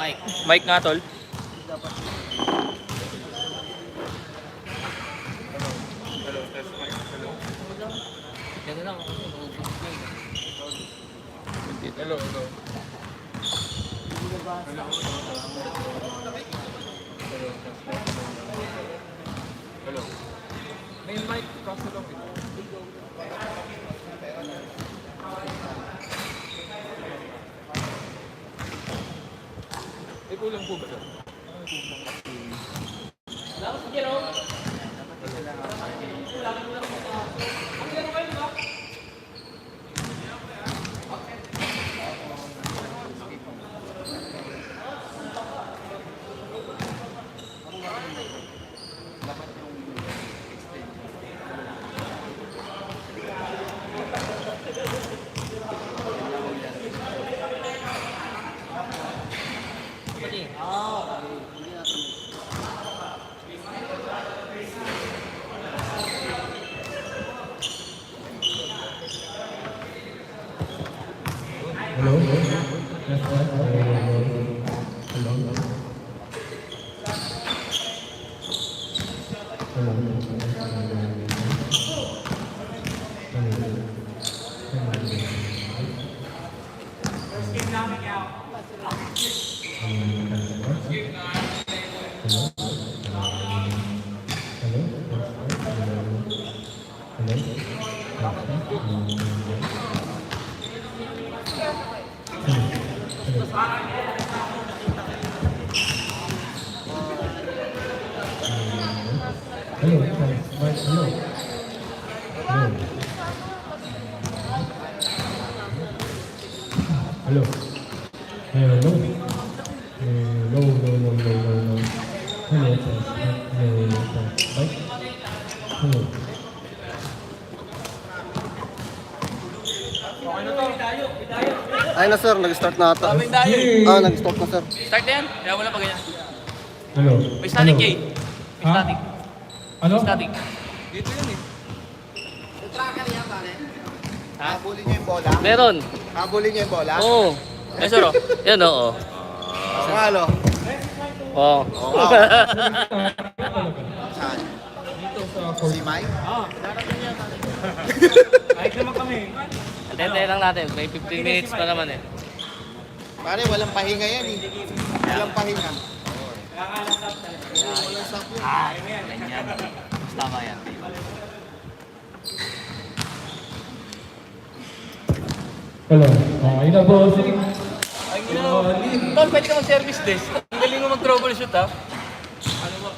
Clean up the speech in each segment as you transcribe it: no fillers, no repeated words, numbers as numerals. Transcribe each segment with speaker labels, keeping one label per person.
Speaker 1: Mike nga, tol.
Speaker 2: Hello. Hello. May mic kaso lang ito. May kulang po ba siya?
Speaker 3: Hello? Hello. Hello. Hello. Hello.
Speaker 4: Ay na sir, nag-start na ata. Nag-start na sir.
Speaker 1: Start na yan. Kaya wala pa ganyan.
Speaker 3: Hello.
Speaker 1: May static, Jay. May
Speaker 3: Ha?
Speaker 1: static.
Speaker 3: Ano?
Speaker 1: May static.
Speaker 2: Dito yun eh.
Speaker 4: Habulin niyo yung bola?
Speaker 1: Meron.
Speaker 4: Habulin niyo yung bola?
Speaker 1: Oo. May sir, oh. Yan, oo.
Speaker 4: Halo.
Speaker 1: Oo.
Speaker 4: Saan?
Speaker 3: Dito sa
Speaker 4: Si Mike?
Speaker 2: Kahit naman kami.
Speaker 1: Antay lang natin. May 15 minutes pa naman eh.
Speaker 4: Pare, walang pahinga yan eh. Walang pahinga.
Speaker 1: Ganyan. Tama yan.
Speaker 3: Hello. Ayun na bossing.
Speaker 1: Ay, Tol, pwede ka mag-service desk. Ang galing mo mag-troubleshoot, ha? Ano ba?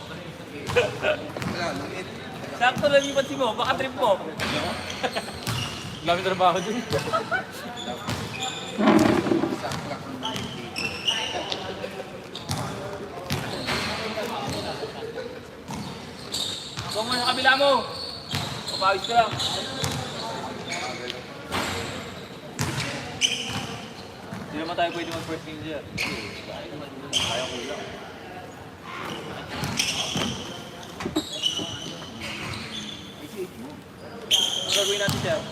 Speaker 1: Sakto lang yung pansin mo. Baka trip mo.
Speaker 2: Dami trabaho dun.
Speaker 1: Huwag mo sa kabila mo. Papawis ka lang. Hindi naman tayo pwede mag-first game dyan. Kaya ko lang. Ang gagawin natin dyan?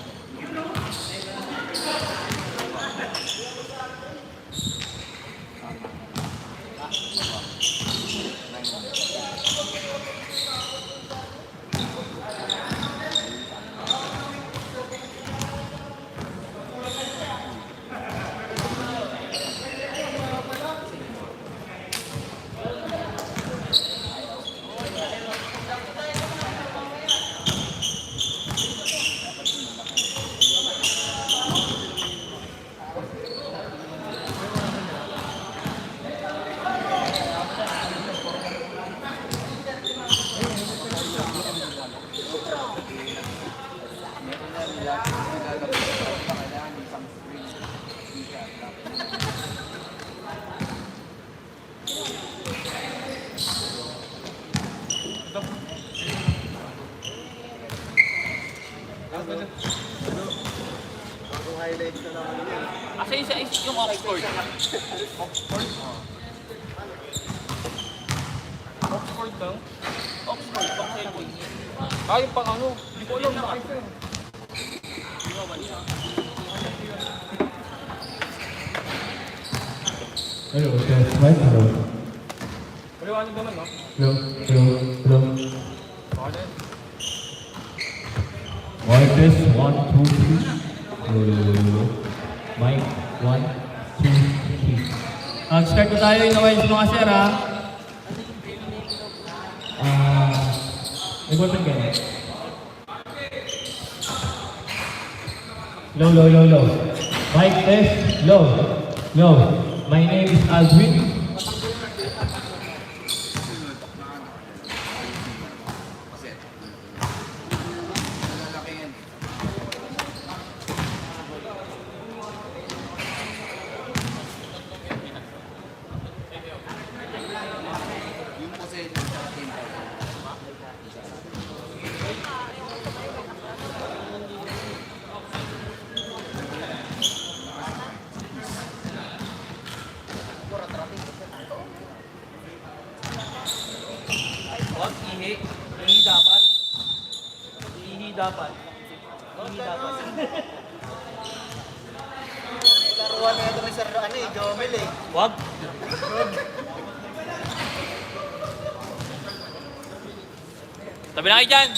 Speaker 4: Highlights na naman yan.
Speaker 1: Asa isa yung Oxford?
Speaker 2: Oxford lang.
Speaker 1: Oxford, pang cellphone.
Speaker 2: Yung pang ano. Hindi ko alam na isa.
Speaker 3: Hello, test mic. Hello.
Speaker 2: Maliwanag naman, no?
Speaker 3: Hello. Hello. Hello.
Speaker 2: Okay na yun.
Speaker 3: Mic test. 1, 2, 3. Hello, hello, hello, hello. Mic. 1, 2, 3.
Speaker 1: Start na tayo. Inaway sa mga sir, ha?
Speaker 3: May button ka na. Low, low, low, low. Mic test. Low. Low. My name is Aldwin.
Speaker 1: Huwag ihi. Ihi dapat. Ihi dapat. Ihi dapat.
Speaker 4: Laruan na ito ni Sir, Jomel eh.
Speaker 1: Huwag. Tabi na kayo dyan.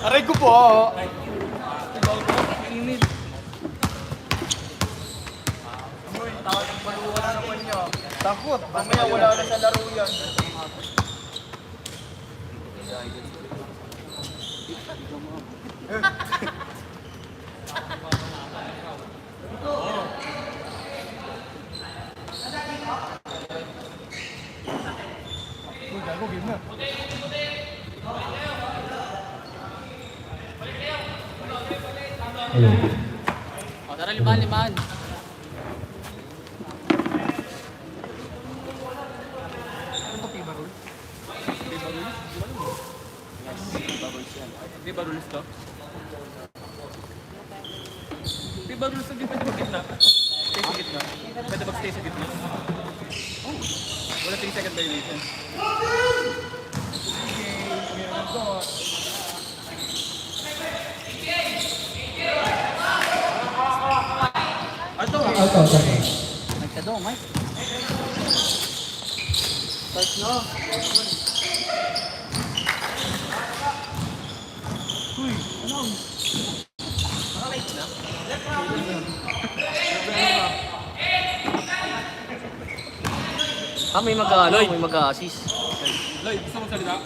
Speaker 2: Aray ko po!
Speaker 1: Init.
Speaker 4: Takot, mamaya wala na sa laro yan.
Speaker 3: Hello.
Speaker 1: O, tara, limahan.
Speaker 2: Di ba rules to? Di ba rules to? Di pwede mag-gitna? Stay sa gitna. Pwede mag-stay sa gitna. Oh. Wala 3 second violation.
Speaker 3: Out, out, out.
Speaker 1: Nagkado, Mike.
Speaker 4: Touch no.
Speaker 1: May may mag-assist.
Speaker 2: Lloyd, gusto mo salita?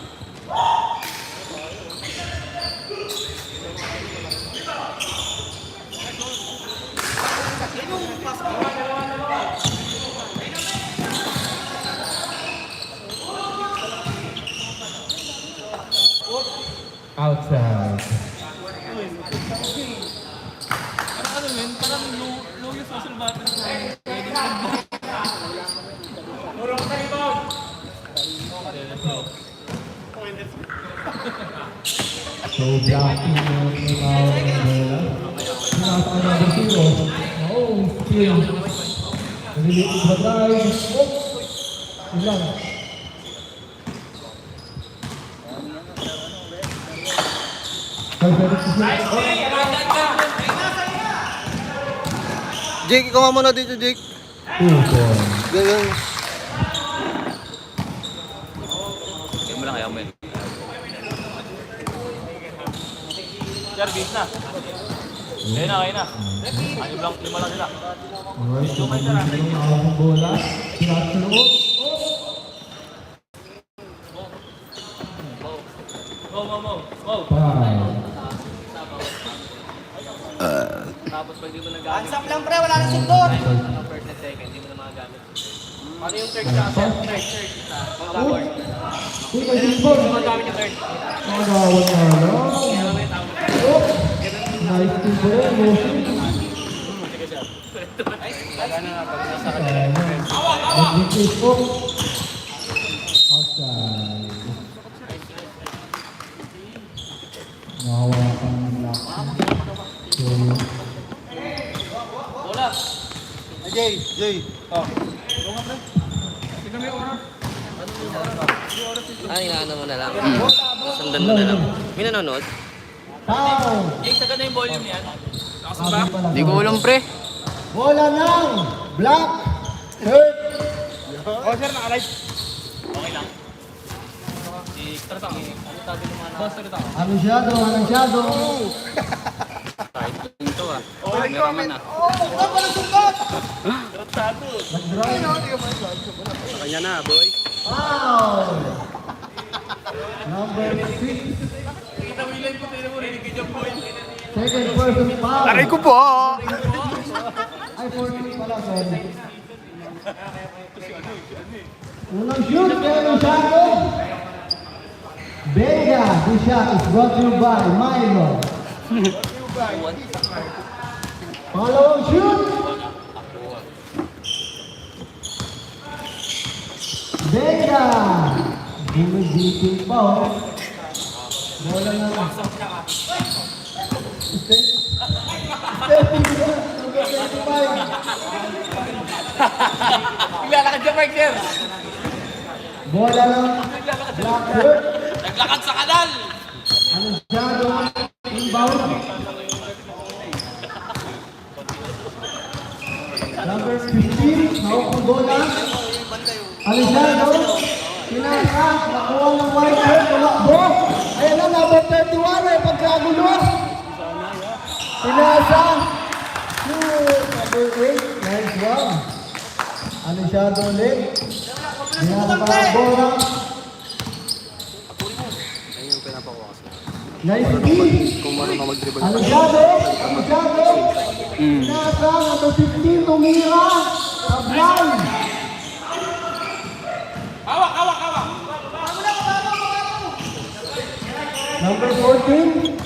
Speaker 3: Outside.
Speaker 2: Parang ano yun? Parang low yung social battle ko. Pwede ko
Speaker 3: So, blocking yung bola. Pinasa number 0. Oh, skill. Naliliit ba tayo? Oh! Yun lang.
Speaker 4: Jake, ikaw nga muna dito, Jake.
Speaker 3: 2 point.
Speaker 4: Ganyan.
Speaker 1: Kaya mo lang, kaya mo yun.
Speaker 2: Jarvis na. Kaya na. Ano lang, 5 lang sila.
Speaker 3: Alright, so pag-ibig yung awang bola. Pinasa sa loob.
Speaker 2: Wow.
Speaker 3: 5.
Speaker 1: Tapos pag di mo nagamit,
Speaker 4: Ansap lang pre, wala nang sundot.
Speaker 1: first and second, di mo na magagamit.
Speaker 2: Ano yung third sa akin? Third.
Speaker 3: Uy, may baseball.
Speaker 2: Magamit yung third.
Speaker 3: Nakagawat na lang. Oh! Nice to go. Mag-replace po. Outside. Nahawakan ng lock. So,
Speaker 1: Bola!
Speaker 4: Jay.
Speaker 2: Tignan mo yung oras.
Speaker 1: Inaano mo na lang. Sundan mo na lang. May nanonood?
Speaker 3: Foul.
Speaker 2: Jay, sagad na yung volume yan.
Speaker 3: Sabi pala.
Speaker 1: Hindi ko ulam, pre.
Speaker 3: Bola ng black shirt.
Speaker 2: Oh, sir, naka-live. Okay lang. Tarata ko. Ano tabi naman? Boss, tarata ko.
Speaker 3: Anong shadow?
Speaker 1: Ito ah.
Speaker 4: Walang comment.
Speaker 3: Nag-drive.
Speaker 4: Kanya na, boy.
Speaker 3: Foul. Number 6.
Speaker 2: Kita mo yung line ko, tayo mo, rinig kay Jump Boy.
Speaker 3: Second person foul.
Speaker 4: Aray ko po!
Speaker 3: Ay, 14 pala, sorry. Unang shoot, kaya ng shadow. Benga, this shot is brought to you by Milo. Pangalawang shoot. Benga. Bumigipin pa, oh. Bola na. Stepping down, number 25.
Speaker 2: Naglalakad siya, Mike, sir.
Speaker 3: Bola ng black shirt.
Speaker 2: Naglakad sa kanal.
Speaker 3: Anong shadow? Inbound. Number 15, hawak ang bola. Anong shadow? Pinasa, nakuha ng white shirt, tumakbo. Ayan na, number 31, ay pagkagulo. Pinasa. Number 8, nice one. Anong shadow ulit? Pinasa pa ang bola.
Speaker 4: Ayun yung pinapakuha kasi.
Speaker 3: Nice D.
Speaker 4: Kung marunong mag-dribble.
Speaker 3: Anong shadow? Pinasa, number 15, tumira. Sablay. Number 14.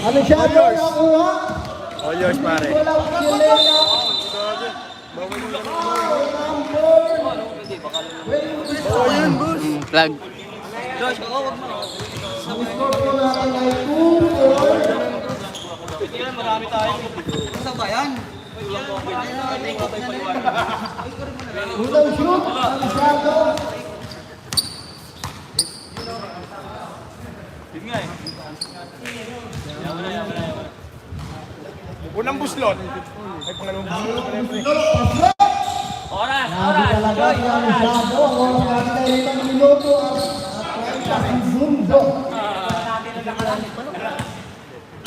Speaker 3: Anong shadow? Nakuha.
Speaker 4: All yours, pare.
Speaker 3: Wala ko kilala.
Speaker 1: Flag.
Speaker 3: Ang score ko natin ay 2-4. Unang shoot. Anong shadow?
Speaker 2: Yun nga eh.
Speaker 4: Unang buslot. Ay, pangalawang buslot.
Speaker 3: Pasok.
Speaker 2: Oras!
Speaker 3: Grabe talaga si Anong shadow. Ang oras natin ay 5 minuto at 30 segundo.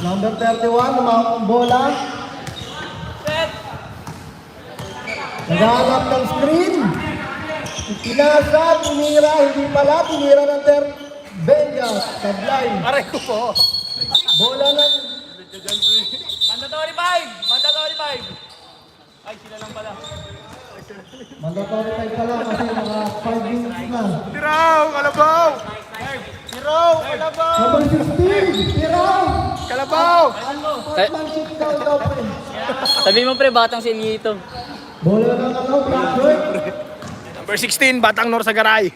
Speaker 3: Number 31, umahok ang bola. Naghahanap ng screen. Pinasa, tinira, hindi pala, tinira ng Benga, Sablay.
Speaker 4: Aray ko po.
Speaker 3: Bola ng
Speaker 2: Mandatory 5! Mandatory 5! Ay, sila lang pala.
Speaker 3: mandatory tayo pala kasi mga 5 minutes na.
Speaker 4: Tiraw! Kalabaw! Tiraw! Kalabaw!
Speaker 3: Number 16, Tiraw!
Speaker 4: Kalabaw!
Speaker 3: Sportsmanship daw, pre.
Speaker 1: Sabi mo, pre, batang si Elito.
Speaker 3: Bola ng black shirt.
Speaker 4: Number 16, Batang Norsagaray.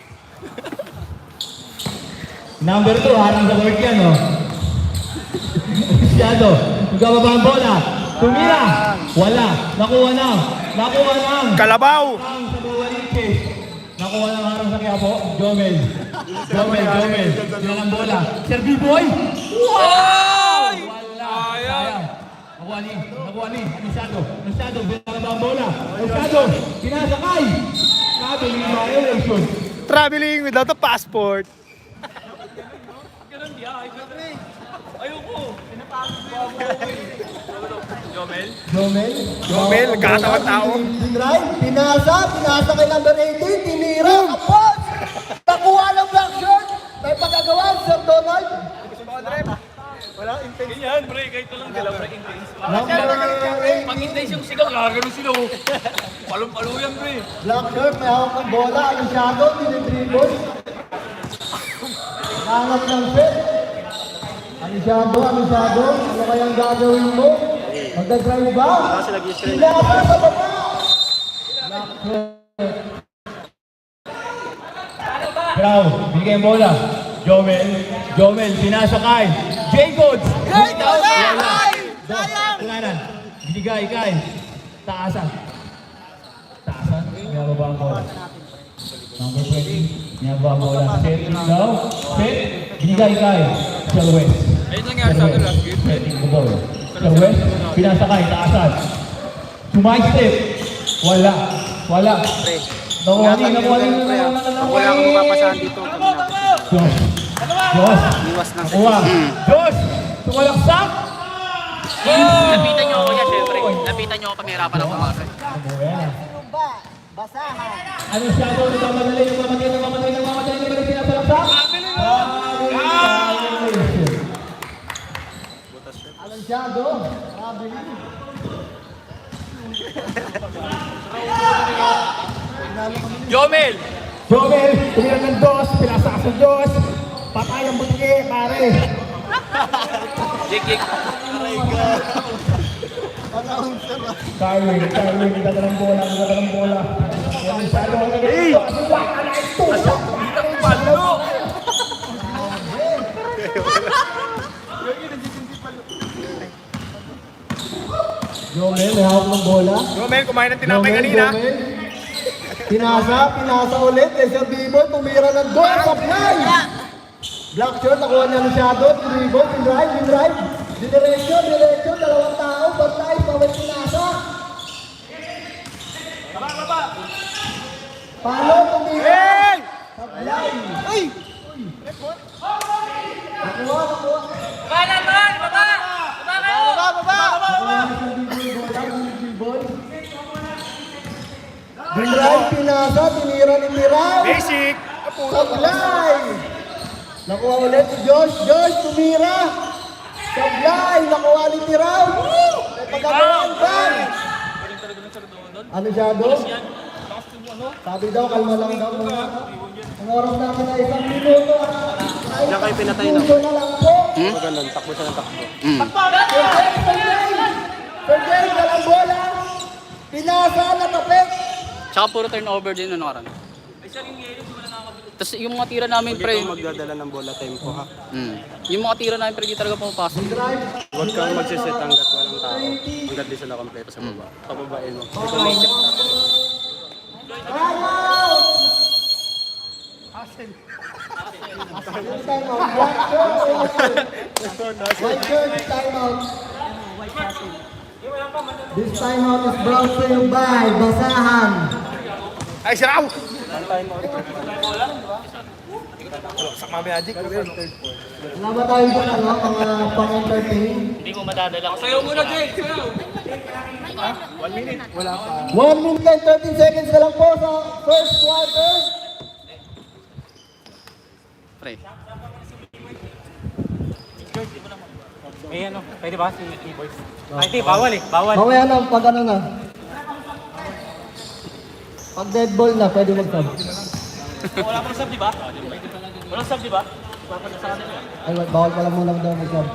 Speaker 3: Number 2, harang sa court yan, oh. Shadow, magkababa ang bola. Tumira. Wala. Nakuha na.
Speaker 4: Kalabaw!
Speaker 3: Ang sa Buwariches. Nakuha ng harang sa Quiapo. Jomel. Sila ng bola. Sir B-Boy. Wow! Wala. Sayang. Nakuha ni. Anong binababa ang bola. Anong pinasakay. Traveling violation.
Speaker 4: Traveling without a passport.
Speaker 2: Ganun di ah. Ayoko. Jomel?
Speaker 3: Jomel,
Speaker 4: nagkakatawang tao.
Speaker 3: Dinray, pinasa kay number 18, tinira, kapos! Nakuha ng black shirt! May pagkagawa, Sir Donald!
Speaker 2: Ganyan, pre. Kahit lang nila, pre. Intense.
Speaker 3: Number 8,
Speaker 2: Pag intense yung sigaw, gagano sila. Oh. Palong-palo yan, pre.
Speaker 3: black shirt, may hawak ng bola, ang shadow, tinidribble. Nangat ng set. Ano shadow? Ano kayang gagawin mo? Magdadrive ba? Pinasa sa baba! Black shirt. Brown, bigay ang bola. Jomel, pinasakay. Jaygood! Sayang! Binigay, Taasan. May ba ang bola? Number 20. Ginagawa ang bola. Set daw. Set. Binigay kay Sir West.
Speaker 2: Ayun nangyari sa akin last game.
Speaker 3: Setting the ball. Sir West. Pinasakay. Taasan. Sumay-step. Wala. Wala. Nakuha
Speaker 4: Wala akong mapapasahan dito.
Speaker 3: Josh. Josh.
Speaker 4: Iwas lang sa
Speaker 3: Nakuha. Josh. Tumalaksak.
Speaker 2: Lapitan niyo ako yan, syempre. Lapitan niyo ako pag nahirapan ako pumasok.
Speaker 3: Ano siya daw? Nagmamadali, nagmamadali, pinasalaksak. Alam siya daw.
Speaker 2: Jomel!
Speaker 3: Jomel, tumira ng dos, pinasa sa Diyos. Patay ang buti, pare.
Speaker 2: Jik.
Speaker 3: Carwin, nagdadalang bola. Yan siya daw. Hey! Jomel, may hawak ng bola.
Speaker 2: Jomel, kumain ng tinapay kanina.
Speaker 3: Pinasa ulit. Sir Bibo, tumira ng goal. Supply! Black shirt, nakuha niya ng shadow. Bibo, pinrive. Diretso. Dalawang tao. Bantay, pawit pinasa. Palo, tumira. Supply! Ay! Nakuha. Pinrive, pinasa. Tinira ni Miraw.
Speaker 2: Basic!
Speaker 3: Supply! Nakuha ulit si Josh. Tumira. Supply! Nakuha ni Tiraw. May pagkakawaan ba? Ano siya doon? Sabi daw, kalma lang daw muna. Ang oras namin na 1 minuto.
Speaker 4: Diyan kayo pinatay na.
Speaker 3: Minuto na lang po.
Speaker 4: Ganun, takbo siya ng takbo.
Speaker 3: Sergey, dalang bola. Pinasa, natapik.
Speaker 5: Tsaka puro turnover din ano karan. Tapos yung mga tira namin pre,
Speaker 4: Ikaw magdadala ng bola tempo ha.
Speaker 5: yung mga tira namin pre di talaga pumapasok.
Speaker 3: Drive.
Speaker 4: Huwag kang magsiset hanggat walang tao. Hanggat di sila kompleto sa baba. Pababain mo. Ikaw may check.
Speaker 3: This timeout is brought to you by Basahan.
Speaker 2: Ay, siraw!
Speaker 3: Wala ba tayo dyan, mga pang-entertain?
Speaker 5: Hindi mo madadala kasi.
Speaker 2: Sayaw muna, Jay! Sayaw!
Speaker 3: 1 minute and 13 seconds na lang po sa first quarter.
Speaker 5: Pre.
Speaker 2: Pwede ba si T-Boys? Ay, bawal eh. Bawal.
Speaker 3: Mamaya na, pag ano na. Pag dead ball na, pwede mag-sub.
Speaker 2: Wala pang sub, di ba? Walang sub, di ba? Papunta sa kanila.
Speaker 3: Ay, bawal pala muna daw mag-sub.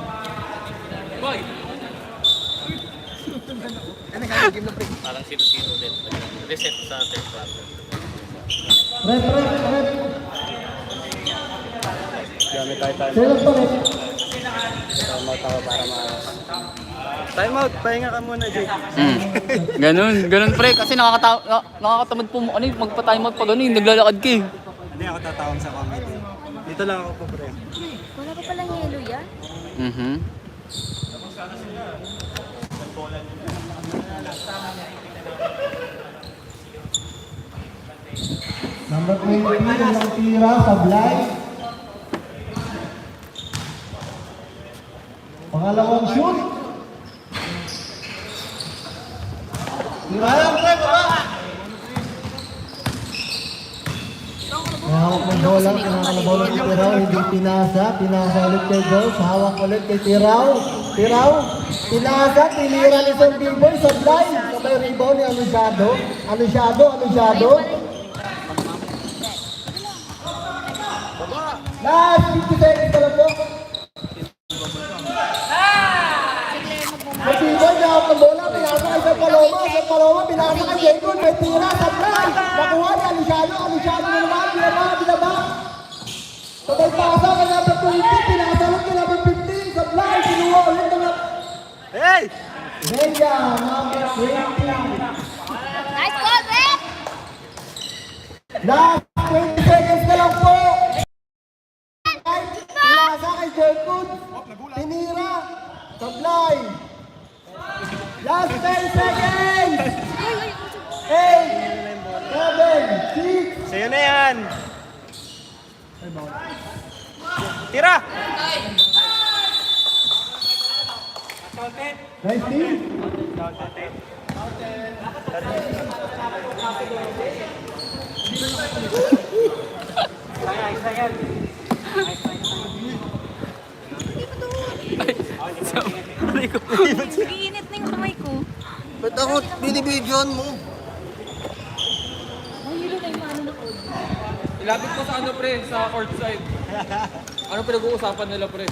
Speaker 2: Boy!
Speaker 5: Parang sino-sino din. Reset sa third quarter.
Speaker 3: Rep.
Speaker 4: Gamit tayo time.
Speaker 3: Sino pa rep?
Speaker 4: Timeout ako para Timeout! Pahinga ka muna, Jake.
Speaker 5: Ganun pre kasi nakakatamad po ano yung magpa-time out pag ano yung naglalakad ka eh.
Speaker 4: Hindi ako tatawag sa committee. Dito lang ako po, pre.
Speaker 6: Wala pa palang yelo yan?
Speaker 3: Number 20, ilang tira, sablay. Pangalawang shoot. Tira lang, pre, baba. Hawak ng bola, kinakalabaw ng Tiraw, hindi pinasa ulit kay Josh, hawak ulit kay Tiraw, pinasa, tinira ni Sir Bimboy, sablay, sabay rebound ni Anunciado, last 50 seconds na lang po. May Bimboy, hawak ng bola, pinasa kay Sir Paloma, pinasa kay Jacob, may tira, sablay, nakuha ni Anunciado na naman, binaba. Sabay pasa ka number 20, pinasalot ka number 15, sablay, sinuha ulit na
Speaker 4: Hey!
Speaker 3: Vega, number 20.
Speaker 6: Nice goal, Rep!
Speaker 3: Last 20
Speaker 7: Jerkud. Tinira. Sablay. Last 10 seconds. 8, 7, 6.
Speaker 4: Sa'yo na yan! Tira!
Speaker 7: Nice team.
Speaker 6: Iinit na yung kamay ko.
Speaker 7: Ba't ako binibidyoan mo?
Speaker 6: Mahilo na yung manonood.
Speaker 2: Ilapit ko sa ano pre, sa court side. Ano pinag-uusapan nila pre?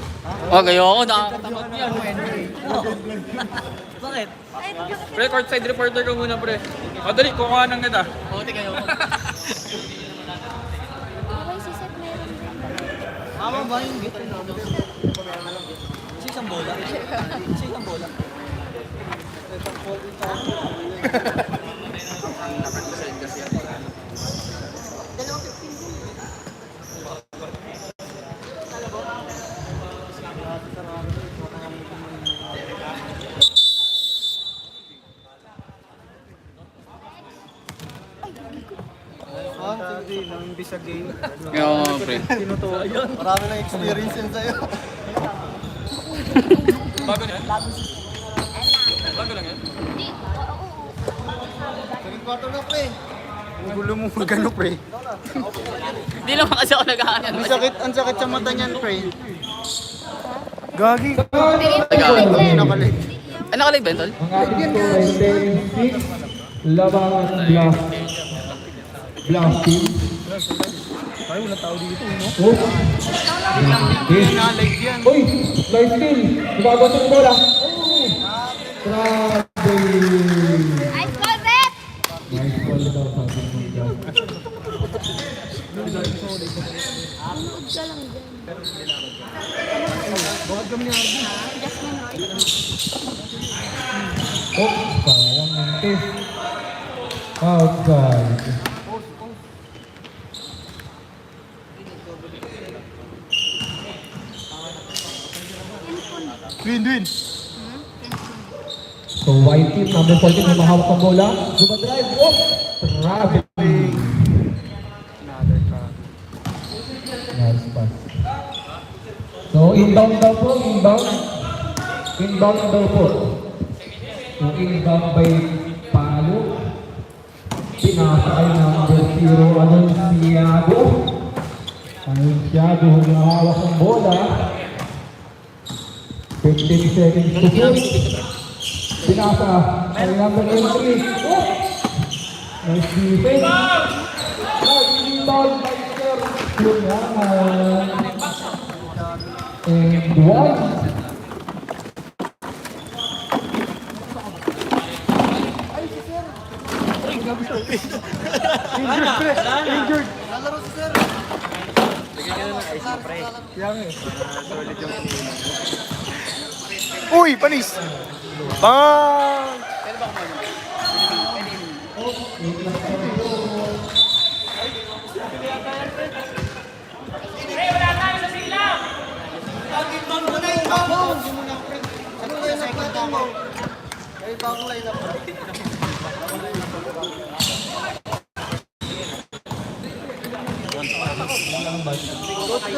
Speaker 5: Okay, ako nakakatakot yan.
Speaker 6: Ay,
Speaker 2: Pre, court side reporter ka muna pre. Madali, kukuha ng neta.
Speaker 5: Buti kayo.
Speaker 6: okay, si Seth meron din.
Speaker 7: Hindi sa game.
Speaker 5: Kaya pre.
Speaker 7: Marami ng experience yan sa'yo.
Speaker 2: Bago na yan? Bago lang yan?
Speaker 7: Saling kwarto na, pre. Ang gulo mo magano, pre.
Speaker 5: Hindi naman kasi ako nag-aanan.
Speaker 7: Ang sakit sa mata niyan, pre. Gagi.
Speaker 5: Nakalig. Ay, nakalig ba yun, tol?
Speaker 3: Ang ating score ay 10-6. Labangan ng Blast Team. Ay, wala tao dito, no? Oh. Uy, nice kill. Ibabato yung bola. Oh. Grabe.
Speaker 6: Nice call, Seth!
Speaker 3: Nice call daw sabi mo dyan.
Speaker 6: Manood ka lang dyan.
Speaker 3: Oh, sayang ng test. Outside.
Speaker 7: Win.
Speaker 3: So, white team, number 14, may mahawak ang bola. Dumadrive. Oh! Traveling. Nice pass. So, inbound daw po, inbound. Inbound daw po. So, inbound by Palo. Pinasakay number 0, Anunciado. Anunciado, humahawak ang bola. 15 seconds to shoot. Pinasa ay number 23. Oh! Nice defense. Inbound by Sir Julian. And one.
Speaker 7: Injured. Lalaro si Sir. Uy, panis! Bang!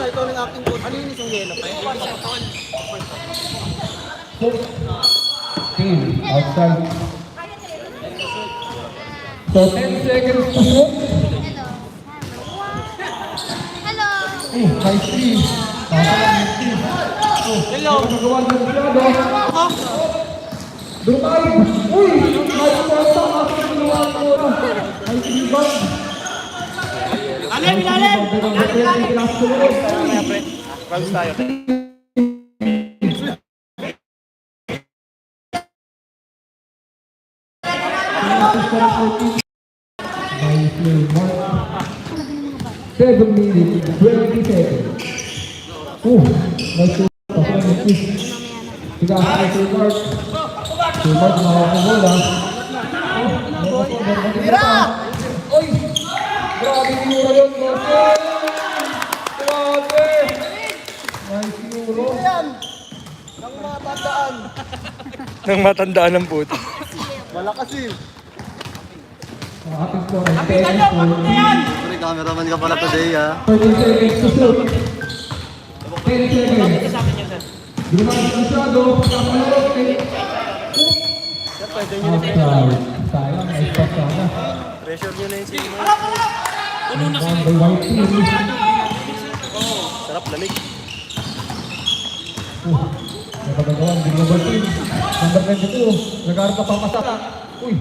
Speaker 7: Ikaw ng acting coach. Ano yun yung yellow?
Speaker 3: Team outside. So 10 seconds to shoot.
Speaker 6: Hello.
Speaker 3: Oh, nice team. Hello. Nagawa ng Masyado. Drive. Uy! Nice pasa. Nagawa ng bola. Nice rebound. Alalim!
Speaker 4: Fouls tayo.
Speaker 3: Nice play, Mark. 7 minutes, 20 seconds. Oh, nice to Tiga kay Mark. Mark mawawala ang bola. Tira! Oy! Grabe yung mura yun, Mark. Grabe! Nice
Speaker 7: Nang matandaan ng puto.
Speaker 4: Wala kasi.
Speaker 3: Ang ating score ay 10-14.
Speaker 4: Sorry, cameraman ka pala today ha.
Speaker 3: 13 seconds to shoot. 10 seconds. Di ba masyado? Outside. Sayang, may spot sana.
Speaker 4: Pressure nyo na yung sino.
Speaker 3: One by white team.
Speaker 4: Sarap, lamig.
Speaker 3: May pagkagawan, di global team. Number 22. Nag-aarap ka pang masaka. Uy.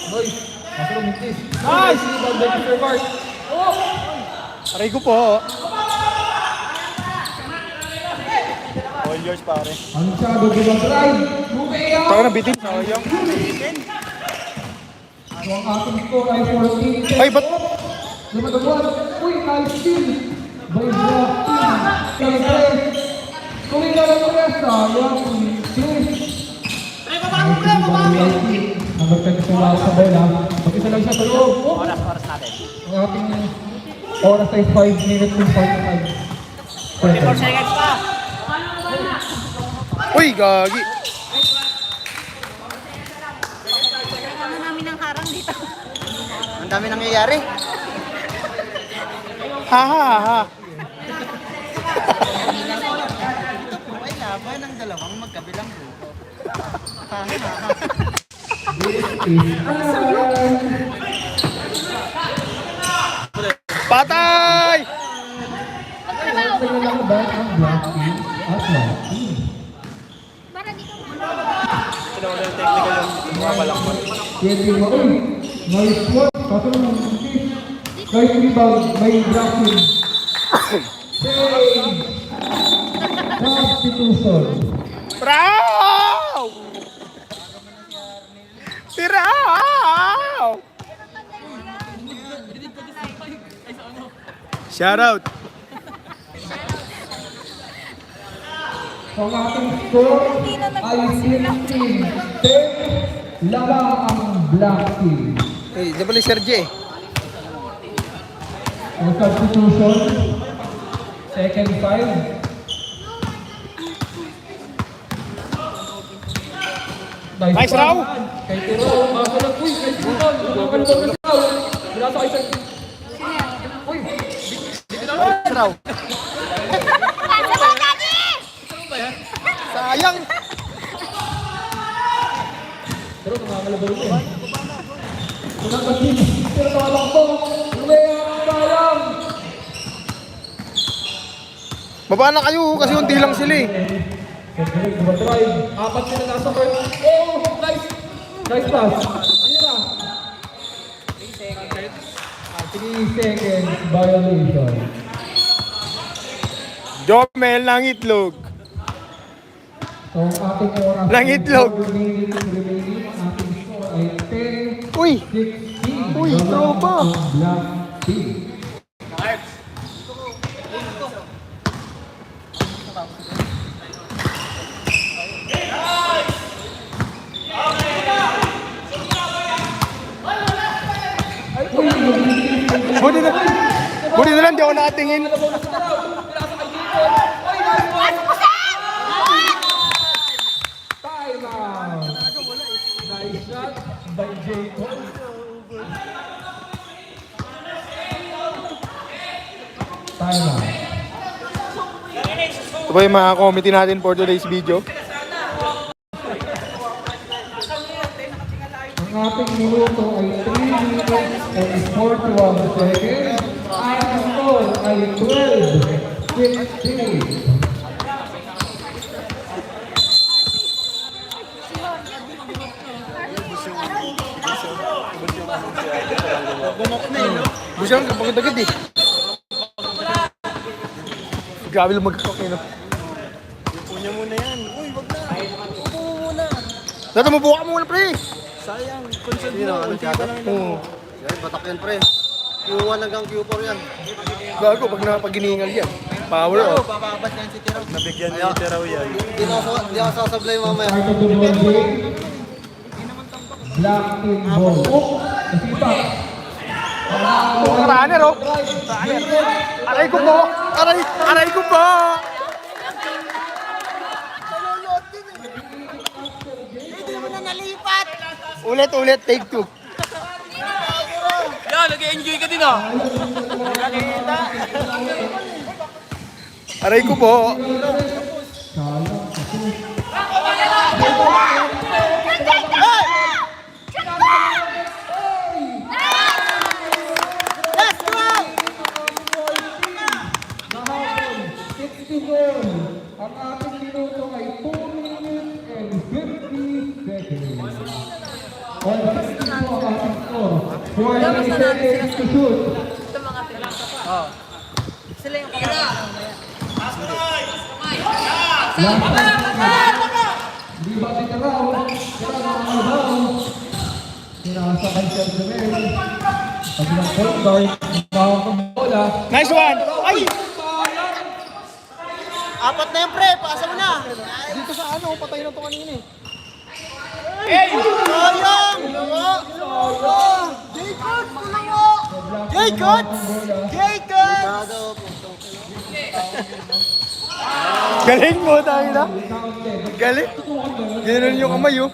Speaker 3: Boy. Masuro mintis. Nice! Rebound by Mr. Bart.
Speaker 7: Aray ko po.
Speaker 4: All yours pare.
Speaker 3: Ang shadow, di ba drive? Bukaya!
Speaker 7: Taka na bitin. Sayang.
Speaker 3: So ang ating score ay 14.
Speaker 7: Ay, ba't?
Speaker 3: Lumagawan. Uy, nice steal. By Brock team. Kaya kung hindi na lang kaya sayang. Number 10 sumala sa bola. Mag-isa lang siya sa loob. Oras natin. Ang ating oras ay 5 minutes and 45. 44 seconds pa.
Speaker 7: Uy, gagi.
Speaker 6: Ano namin ang harang dito?
Speaker 7: Ang dami nangyayari. Ha ha ha.
Speaker 4: Ay, laban ng dalawang magkabilang grupo.
Speaker 7: Patay!
Speaker 3: Tingnan lang ba ang black team at white team?
Speaker 6: Para di ka
Speaker 4: Sino mo yung technical yung mga balakman?
Speaker 3: Pwede mo, uy, nice shot. Kaso naman, guys, rebound, may black team. Save! Substitution.
Speaker 7: Raw! Piraw! Shout out.
Speaker 3: Ang ating score ay 15-10. Labang ang black team.
Speaker 7: Eh, di ba ni Sergio eh?
Speaker 3: Ang substitution, second 5.
Speaker 7: Nice raw!
Speaker 3: Kay Tiro, makakalap. Uy, kay Tiro, makakalap ng raw. Wala sa isang... Uy,
Speaker 7: Raw.
Speaker 6: Pasa ba, Daddy?
Speaker 7: Sayang!
Speaker 3: Tiro, makakalabal ko. Pinakasin, Tiro, takalakbo. Sayang!
Speaker 7: Baba na kayo kasi unti lang sila eh.
Speaker 3: Pagdirig, drive. Apat sila nasa court. Oh, nice! Nice pass. Tira. 3 seconds violation.
Speaker 7: Jomel ng itlog.
Speaker 3: So, ang ating oras...
Speaker 7: Langitlog.
Speaker 3: Remaining. Ating score ay 10-16.
Speaker 7: Uy! Uy, tropa.
Speaker 3: Ang black team.
Speaker 7: Buti na lang, di ako nakatingin.
Speaker 3: Time out. Nice shot by Jacob. Time out.
Speaker 7: Ito ba yung mga committee natin for today's video?
Speaker 3: Ang ating minuto ay 3 minutes and 41 seconds. Ang score ay 12-15.
Speaker 7: Busyang kapag agad eh. Grabe lang magkakak eh no.
Speaker 4: Upo niya muna yan. Uy, wag na. Upo mo muna.
Speaker 7: Dito mo buka muna pre.
Speaker 4: Sayang. Concern mo. Unti pa lang yun.
Speaker 7: Oo.
Speaker 4: Yan, batak yan pre. Q1 hanggang Q4 yan.
Speaker 7: Gago pag napaginingal yan. Power off.
Speaker 4: Bababat yan si Tiraw. Nabigyan niya si Tiraw yan. Di ako sasablay mamaya.
Speaker 3: Start of the ball game. Black team ball. Oh, nasipak.
Speaker 7: Runner oh. Aray ko po. Aray ko po. Ulit, take 2.
Speaker 2: Yan, nag-enjoy ka din ah.
Speaker 7: Aray ko po.
Speaker 6: Let's go!
Speaker 3: 60 goal. Ang ating minuto ay 2 minutes and 50 seconds. On 60 po ang ating score. 40 seconds to shoot. Di ba titiraw? Tira na ang alabaw. Sinasa kay Sir Jomel. Pag ng point guard, bawang ng bola.
Speaker 7: Nice one! Ay! Apat na yung pre, pasa mo na. Dito sa ano, patay na to kanina eh. Sayang! Jacob! Jacob! Jacob! Galing mo tayo na. Galing. Ganoon yung kamay oh.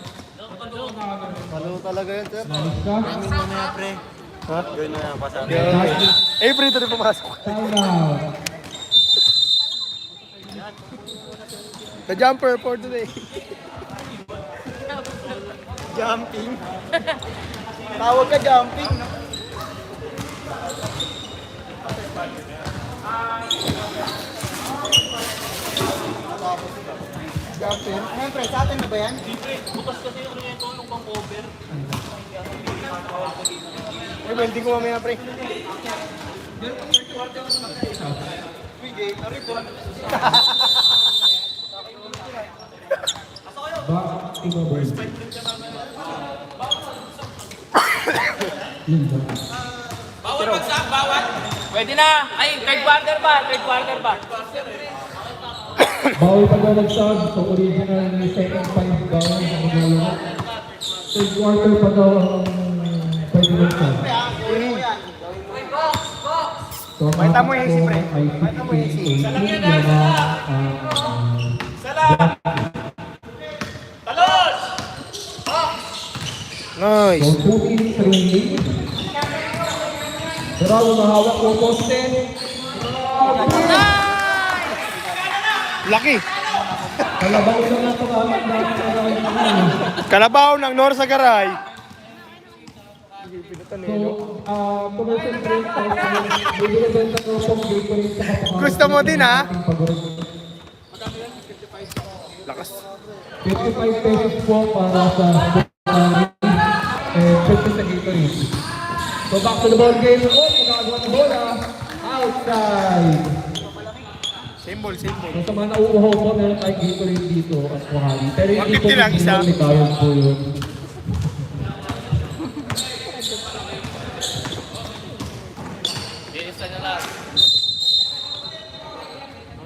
Speaker 7: Malo talaga yun, sir. Gamin mo na yan, pre. Ha? Gawin mo na yan, pasang. Eh, pre, ito na pumasok.
Speaker 3: Timeout.
Speaker 7: The jumper for today. Jumping. Tawag ka jumping. Jumping. Siyempre, sa atin na ba yan?
Speaker 2: Bukas kasi yung ito nung pang cover.
Speaker 7: Eh, welding ko mamaya, pre.
Speaker 3: Back to the ball.
Speaker 2: Bawal bagsak, bawal. Pwede na. Ay, third quarter ba? Third quarter ba?
Speaker 3: Bawal paglalagtag sa original ni second five down ang golo. Third quarter pa daw ang pwede lagtag. So, ang
Speaker 7: Makita mo yung AC, pre.
Speaker 3: ay
Speaker 7: Makita mo yung AC.
Speaker 3: 58
Speaker 7: Nice.
Speaker 3: So, 2 minutes remaining. Pero mahawak ko poste.
Speaker 7: Laki.
Speaker 3: Kalabaw lang ang pag-amat na
Speaker 7: Kalabaw ng North Sagaray.
Speaker 3: So, commercial break tayo. Bibili-benta ko pong Gatorade sa kapakanan.
Speaker 7: Gusto mo din, ha? Lakas.
Speaker 3: 55 pesos po para sa and 50 sa Gatorade. So back to the ball game. Oh, magkagawa ng bola. Outside.
Speaker 7: Symbol.
Speaker 3: So sa mga nauuhaw po, meron tayong Gatorade dito at kuhali. Pero hindi po
Speaker 7: 150 lang isa.
Speaker 3: ligawan po yun.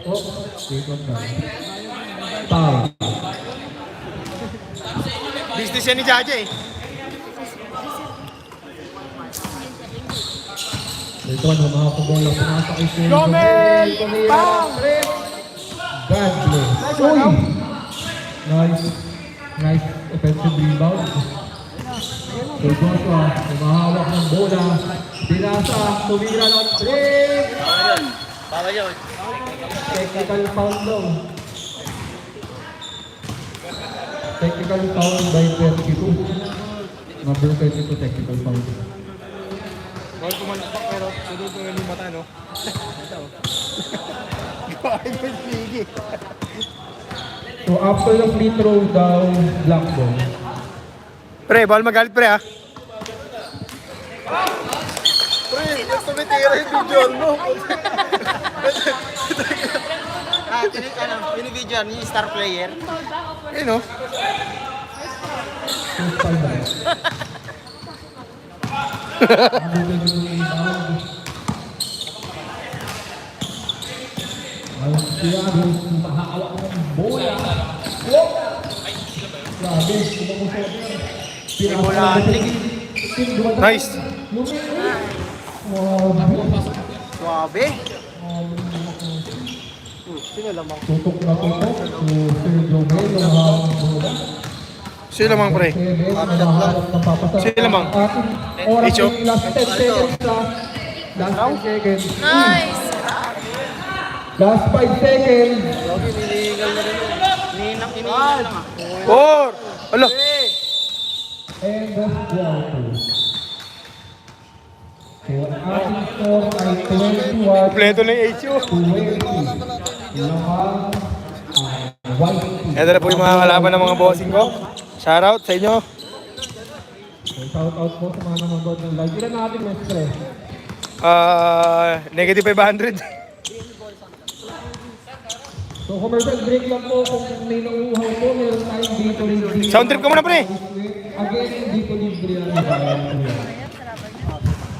Speaker 3: Oh, take on that. Foul.
Speaker 7: Business yan ni Jaja eh.
Speaker 3: Ito ano, mga pagbola. Pumasok kay Sir
Speaker 7: Jomel! Bang!
Speaker 3: God bless. Uy! Nice offensive rebound. So Joshua, umahawak ng bola. Binasa, tumira ng 3.
Speaker 2: Bawal yun.
Speaker 3: Technical foul daw. Technical foul by 32. Number 32 technical foul.
Speaker 7: Bawal kumalakpak pero sunod ko yung mata, no? Gawain mo yung ligi.
Speaker 3: So after the free throw daw, black ball.
Speaker 7: Pre, bawal magalit pre ha. Pre, ba't tumitira yung video mo? Binibidyo yung star player. Eh no?
Speaker 3: First time ba? Ang Tiago, mahawak ng bola. Oh! Grabe, kumakusok yan.
Speaker 7: Nice.
Speaker 3: Suabe. Tutok na tutok. So, Sir Jomel, mahawak ng bola.
Speaker 7: Sino lamang, pre? Sino lamang? Icho?
Speaker 3: Last 10 seconds na. Last 10 seconds.
Speaker 6: Nice!
Speaker 3: Last 5 seconds.
Speaker 7: Four! Ala!
Speaker 3: And that's water. So, ang ating score ay 21.
Speaker 7: Kompleto na yung HO.
Speaker 3: 20. Lamang. White team.
Speaker 7: Ito na po yung mga kalaban ng mga bossing ko. Shoutout sa inyo.
Speaker 3: Shout out po sa mga nanonood ng live. Ilan natin may stress?
Speaker 7: Negative 500.
Speaker 3: So commercial break lang po kung may nauuhaw po, meron tayong dito libre.
Speaker 7: Sound trip ko muna, pre.
Speaker 3: Again, dito libre ang bayan po.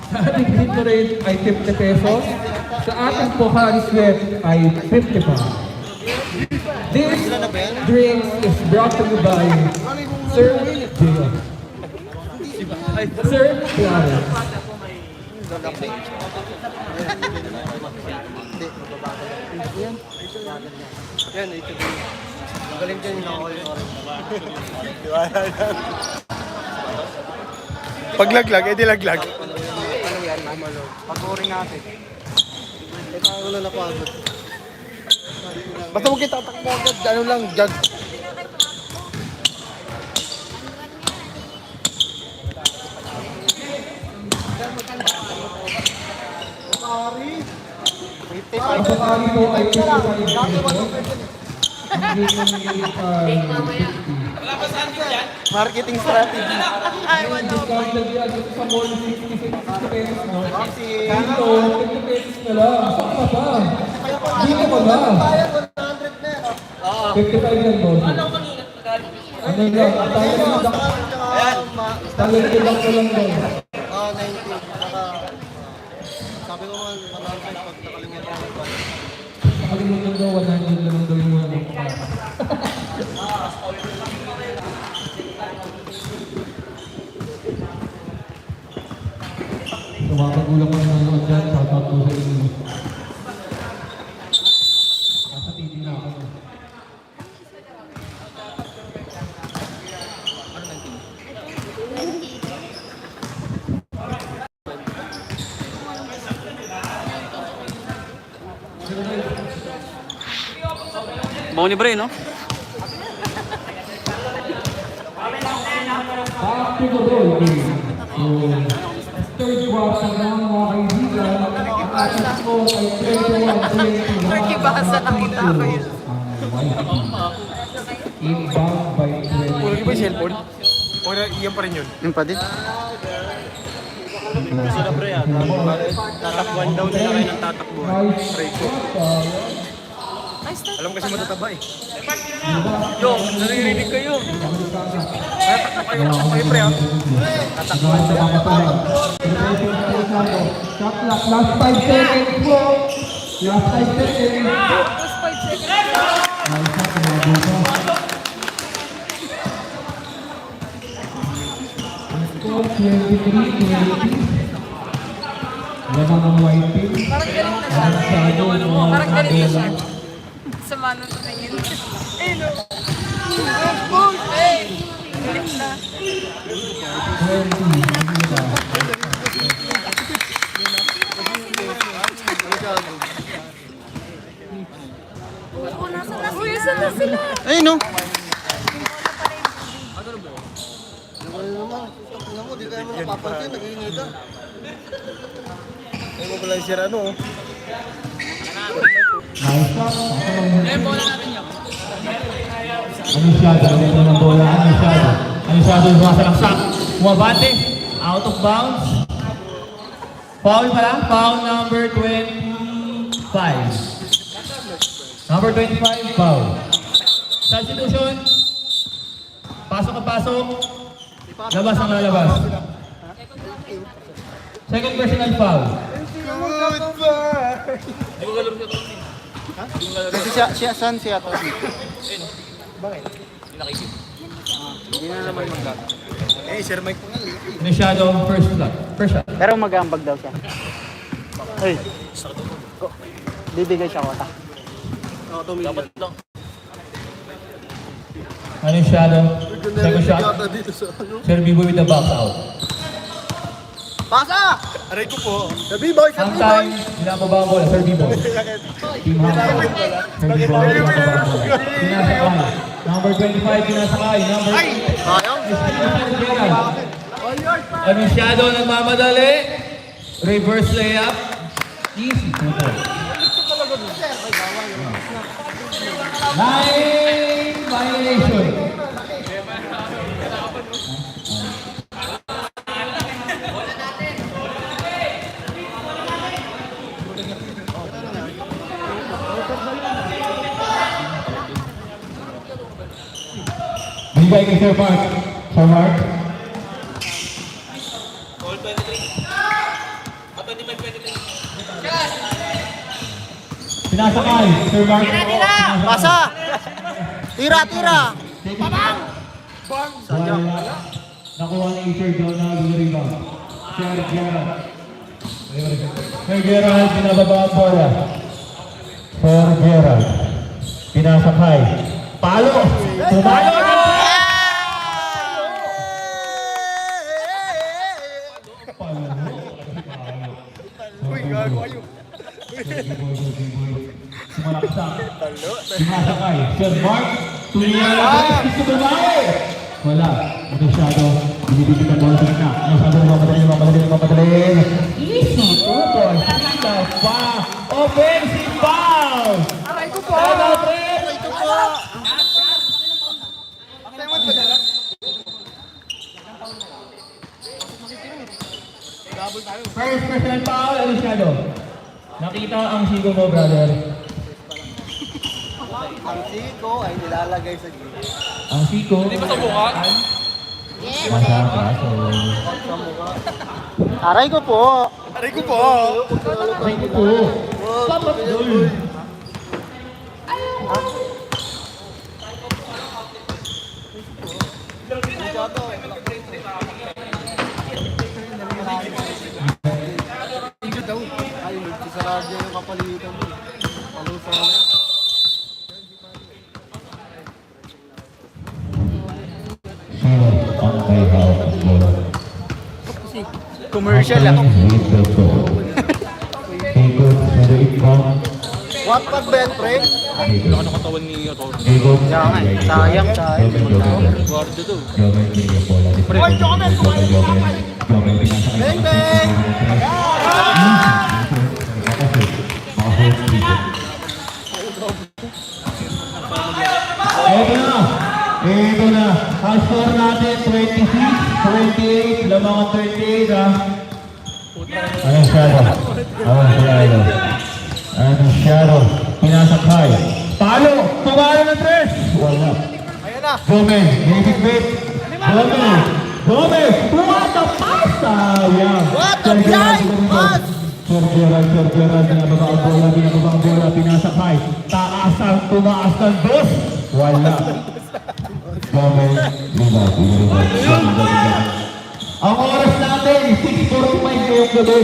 Speaker 3: Sa ating dito rate ay 50 pesos. Sa ating Pocari Sweat ay 50 pa. This drink is brought to you by Sir Jay. Sir Clarence.
Speaker 7: Yan, ito din. Magaling dyan yung nakakali. Pag laglag, edi laglag. Pag-uring natin. Ito ako na napagod. Basta huwag kita tatakbo agad. Ano lang, jog.
Speaker 3: Ang Pocari po ay 55 pesos.
Speaker 7: Marketing strategy.
Speaker 3: Discount na diyan dito sa mall, 60 pesos mo. Dito, 50 pesos na lang. Sakta pa. Dito pa ba? 55 yan, boss. Ano lang, talagin lang ko lang doon.
Speaker 7: 90. Sabi ko man, 100 pag nakalimutan ko.
Speaker 3: Nakalimutan daw, 100 lang daw yung mga nagpapala. So mga kagulang ko na nanonood dyan, shoutout po sa inyo. Nasa TV na ako.
Speaker 5: Bango ni Bray, no?
Speaker 3: Back to the ball game. So, third quarter na mga kaibigan. Ang ating score ay 21-21.
Speaker 6: Nakibasa na kita ko yun.
Speaker 3: Inbound by 20.
Speaker 7: Puro ba yung cellphone? O iyan pa rin yun?
Speaker 4: Yung pa din.
Speaker 7: Sila pre, tatakbuhan daw nila kayo ng tatakbuhan. Try ko. Alam kasi matataba eh.
Speaker 1: Yo, naririnig kayo.
Speaker 7: Kayo pre ah.
Speaker 3: Tatakbuhan sa mga tayo. Shot clock. Last 5 seconds po. Last 5 seconds.
Speaker 6: Last 5 seconds.
Speaker 3: Nice shot, mga buka. Ang score 23-20. Yan ang white team.
Speaker 6: Parang galing na siya.
Speaker 3: Ang shadow ng mga
Speaker 6: Parang galing na siya.
Speaker 3: kagulang.
Speaker 6: Sa mano to na yun. Ayun o. Boom! Hey! Galing na.
Speaker 3: 20.
Speaker 6: Oo, nasa na sila? Uy, nasa na sila?
Speaker 4: Ayun, no?
Speaker 7: Tingnan mo, di tayo mo napapansin, nag-iingay ka. Ay mo pala yung sira ano oh.
Speaker 3: Nice shot. Ano shadow? Ano ng bola? Ano shadow? Ano shadow? Sumasalaksak. Bumabante. Out of bounds. Foul pala. Foul number 25. Number 25, foul. Substitution. Pasok ang pasok. Labas ang lalabas. Second personal foul.
Speaker 1: Di ko galaro sa Tony.
Speaker 4: Kasi siya, saan siya to?
Speaker 1: Nakisip.
Speaker 4: Hindi na naman mag-gag.
Speaker 7: Eh, Sir Mike po nga.
Speaker 3: May shadow first shot. First shot.
Speaker 4: Pero mag-aambag daw siya. Ay. Bibigay siya kota.
Speaker 1: Dapat lang.
Speaker 3: Ano yung shadow? Second shot. Sir B-Boy with the box out.
Speaker 7: Pasa! Aray ko po. Sabi boy,
Speaker 3: Half time, pinapaba ang bola. Sir B-Boy. Team half time. Sir B-Boy, pinapaba ang bola. Pinasakay. Number 25, pinasakay. Number 8. Anunciado, nagmamadali. Reverse layup. Easy. 2 points. Line violation. Bigay kay Sir Mark. Sir Mark. Pinasakay. Sir Mark.
Speaker 7: Pasa! Tira!
Speaker 3: Pabang! Wala. Nakuha ni Sir Donald yung rebound. Sir Gerald. Sir Gerald, pinababa ang bola. Sir Gerald. Pinasakay. Palo! Pumalo!
Speaker 7: Uy, gago kayo.
Speaker 3: Sumalaksak. Sumasakay. Sir Mark. Tumiyan. Gusto bumae. Wala. Masyado. Binibigit ang bola sa kanya. Mamadali. Easy. 2 points. Pa. Offensive foul.
Speaker 6: Aray ko po!
Speaker 7: Ito po.
Speaker 3: First personal foul, Alisyado. Nakita ang sigo mo, brother.
Speaker 7: Ang siko ay nilalagay sa gilid.
Speaker 3: Ang siko.
Speaker 2: Hindi ba sa mukha?
Speaker 3: Masaka.
Speaker 7: Aray ko po.
Speaker 3: Ay ko po. Papatol.
Speaker 7: Ay, sa radyo yung kapalitan mo. Palusan.
Speaker 3: Sino ang may hawak ang bola?
Speaker 5: Commercial ah.
Speaker 3: Ikot, pero ikaw.
Speaker 7: What pag bet, pre?
Speaker 2: Ano katawan ni Otto?
Speaker 3: Ikot.
Speaker 5: Sayang.
Speaker 2: Guardo to.
Speaker 3: Jomel, may bola. Oy, Jomel! Jomel, pinasakay.
Speaker 7: Bang, bang! Ito na. Ang score natin, 26-28. Lamang ang 38, ha? Anong shadow? Anong shadow? Pinasakay. Palo! Tumalo ng 3! Wala. Ayan na.
Speaker 3: Gomez, David. Gomez! What the pass! Sayang!
Speaker 7: What the blind pass!
Speaker 3: Sir Gerald, binababa ang bola, pinasakay. Tumaas ng dos. Wala. Gomez, rebound. Ang oras natin, 6:45 ngayong gabi.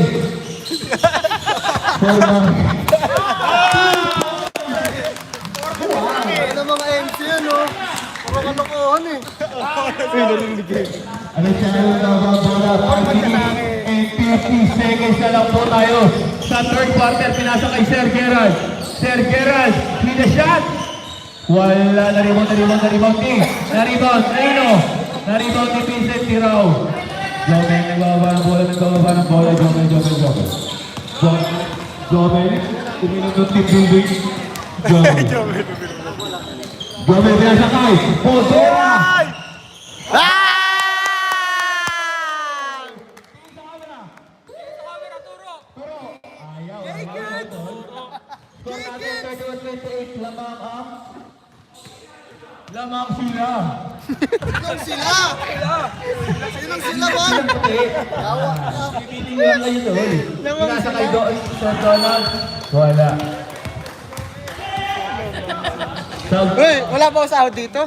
Speaker 7: Ano mga MC yan, no? Puro kalokohan eh.
Speaker 3: Ano siya na bola? 50 seconds na lang po tayo. Sa third quarter, pinasa kay Sir Gerald. Sir Gerald, with a shot. Wala, na-rebound ni. Na-rebound ni Vincent Tirao. Jomel, nagbababa ng bola. Jomel, tuminom ng team building. Jomel, pinasakay. Podera! Lamang sila.
Speaker 7: Sinong sila, boy? Yawa na.
Speaker 3: Pipitingin lang kayo doon. Pinasakay doon sa Donald. Wala.
Speaker 7: Uy, wala ba ako sahod dito?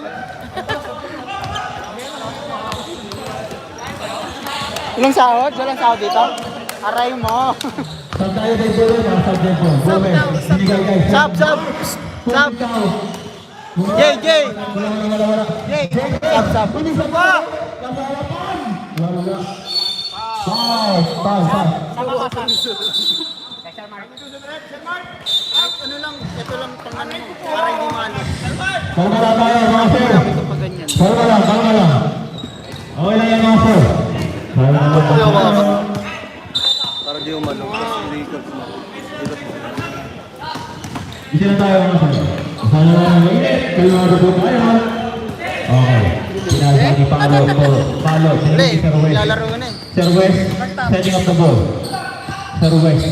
Speaker 7: Walang sahod? Walang sahod dito? Aray mo.
Speaker 3: Sab tayo kay Bola, sab tayo po. Gomez, binigay kay
Speaker 7: Sab!
Speaker 3: Kung ikaw,
Speaker 7: Jay, Jay!
Speaker 3: Wala.
Speaker 7: Jay! Sab, sab.
Speaker 3: Isa pa! Kasarapan! Wala. Foul.
Speaker 4: Ano lang, ito lang pangan mo. Para hindi maalis.
Speaker 3: Kalma lang tayo, mga sir. Kalma lang. Okay lang yan, mga sir. Kalma lang.
Speaker 4: Para di umano. Kasi record mo.
Speaker 3: Isa na tayo, mga sir. Sana lang ang mainit. Kalmado po tayo. Okay. Pinasa ni Palo.
Speaker 4: Hindi,
Speaker 3: Sir West.
Speaker 4: lalaro ka na eh.
Speaker 3: Sir West, setting up the ball. Sir West.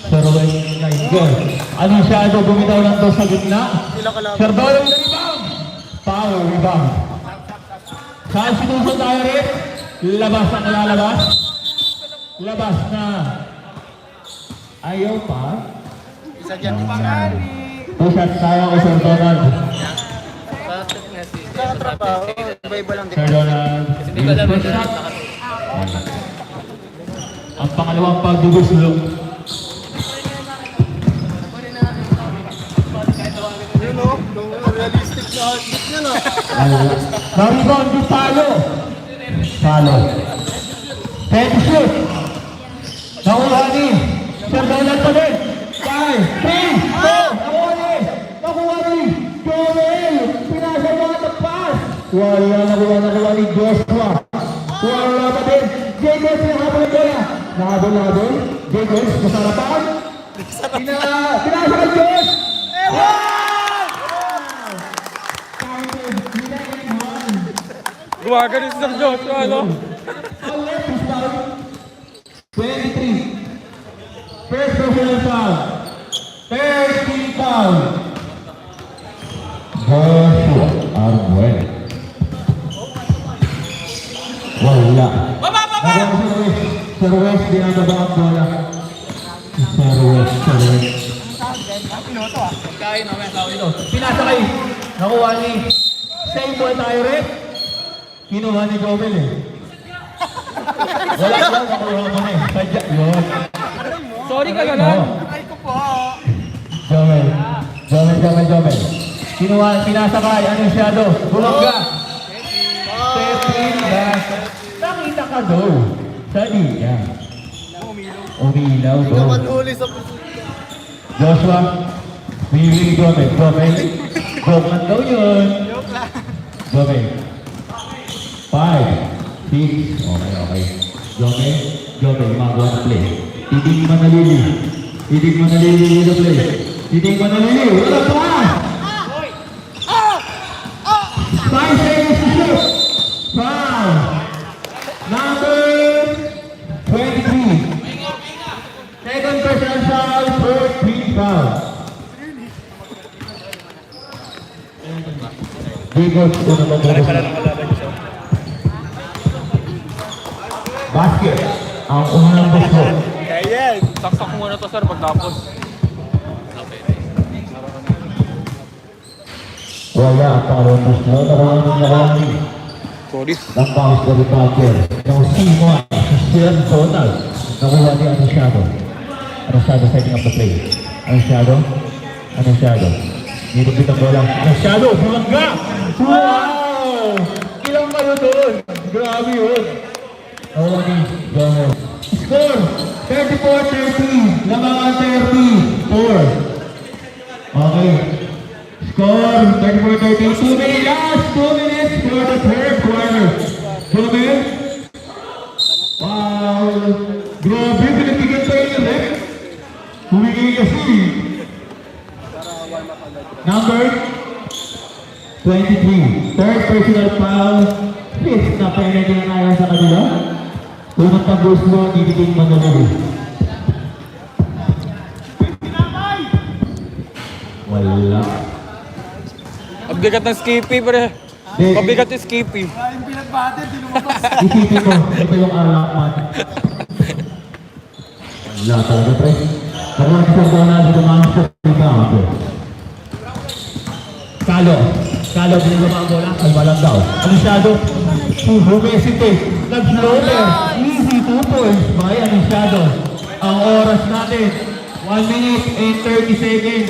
Speaker 3: Sir West, nice goal. Anong shadow bumitaw lang to sa gitna?
Speaker 4: Sila kalaban.
Speaker 3: Sir Dolo, rebound! Power, rebound. Saan sinusod tayo rin? Labas na nalalabas? Labas na. Ayaw pa.
Speaker 4: Isa dyan.
Speaker 3: Two shots tayo kay Sir Donald.
Speaker 1: Bakit nga si
Speaker 4: Nakatrabaho. Iba-iba lang din.
Speaker 3: Sir Donald.
Speaker 1: Hindi ko alam
Speaker 3: First
Speaker 1: na
Speaker 3: shot. Ang pangalawang pagduguslong.
Speaker 4: Yun o. Realistic na heartbeat yun o.
Speaker 3: Na-rebound yung Palo. Head shoot. Nakuha ni Sir Donald pa din. 5, 3, 4. Nakuha ni Joel. Pinasa mo at pass. Wala nakuha ni Joshua. Wala pa din. Jagos nahabol ang bola. Nahabol. Jagos, masarapan. Pinasa kay Josh.
Speaker 2: Gumagan si Sir Joshua, ano?
Speaker 3: 23. First personal foul. First team foul. Joshua Arguel. Wala. Sir West, dinadaba ang bola. Sir West.
Speaker 1: Kain, mamaya tao ito.
Speaker 3: Pinasa kay. Nakuha ni. Same ball tayo rin. Kinuha ni Jomel eh. Wala lang, nakuha mo na eh. Sadya, yun.
Speaker 2: Sorry ka galan.
Speaker 3: Jomel. Kinuha, pinasakay, anong shadow? Bumangga. Stepin back. Nakita ka daw. Sa linya. Umilaw
Speaker 4: Hindi
Speaker 3: daw.
Speaker 4: ka manhuli sa puso.
Speaker 3: Joshua. Bibili Jomel. Joke lang daw yun. Jomel. 5, 6. Okay. Jomel, magawa ng play. Titig Manalili yung play. Titig Manalili, wala pa! 5 seconds to shoot. Foul. Number 23. Second personal foul, first team foul. Digos, una mo basket. Ang unang gusto.
Speaker 2: Saksak muna to, sir, pagtapos.
Speaker 3: Wala ang pangalawang gusto. Nakuha ni
Speaker 2: Sorry.
Speaker 3: ng bounce na recapture. Yung C1, si Sir Donald. Nakuha ni Anong Shadow setting up the play. Anong Shadow. Nilipit ang bola. Anong Shadow, bumangga! Wow! Ilang kayo doon? Grabe yun. Nakuha ni Donald. Score! 34-30. Lamangan 34. Okay. Score 34-30. 2 minutes last. 2 minutes for the third quarter. Jomel. Wow. Grabe, pinagbigan tayo yung rep. Humigay kasi. Number 23. Third personal foul. Fifth na penalty na kaya sa kanila. Unang pag-goes mo, ibigay Manalili. Wala.
Speaker 2: Pabigat ng Skippy, pre. Pabigat yung Skippy.
Speaker 3: Isipin mo, ito yung alak man. Wala talaga, pre. Karoon sa Donald sa mga rebound. Kalo, binigyan ang bola. Kalma lang daw. Anisyado, Humesity, nag-floater. Easy 2 points by Anisyado. Ang oras natin, 1 minute and 30 seconds.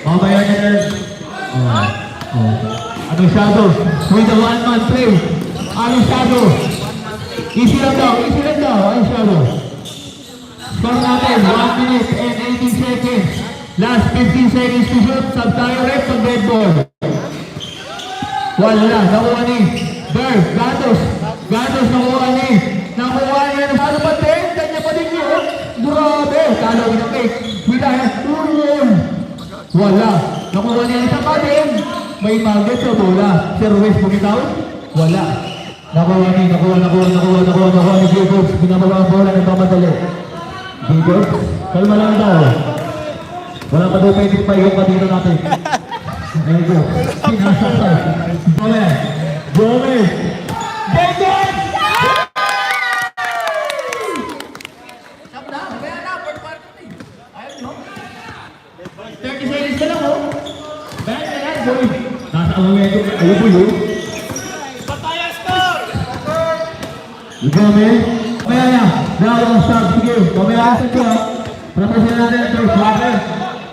Speaker 3: Mamaya na Ano shadow? With the one-man play. Ano shadow? Easy lang daw. Ano shadow? Score natin, 1 minute and 18 seconds. Last 15 seconds to shoot. Sub tayo rin pag red ball. Wala, nakuha ni Berg, Gatos nakuha ni. Nakuha niya, ano pa din? Kanya pa din yun. Grabe, talo na cake. Wala, nakuha niya isa pa din. May magnet sa bola. Sir West, bumitaw? Wala. Nakuha ni Jacobs. Binababa ang bola, nagmamadali. Jacobs, kalma lang daw. Wala pa daw pwede pa yung patino natin. There you go. Sinasasal. Gomez! Gomez! Stop na. Kaya na. Ayaw nyo. 30 seconds ka lang, oh. Bayan na yan, boy. Nasa ang mga ito. Ayaw po yun. Gomez. Mamaya na. Now, stop. Sige. Mamaya sa ito, ha. Promotion natin ito. Swapper.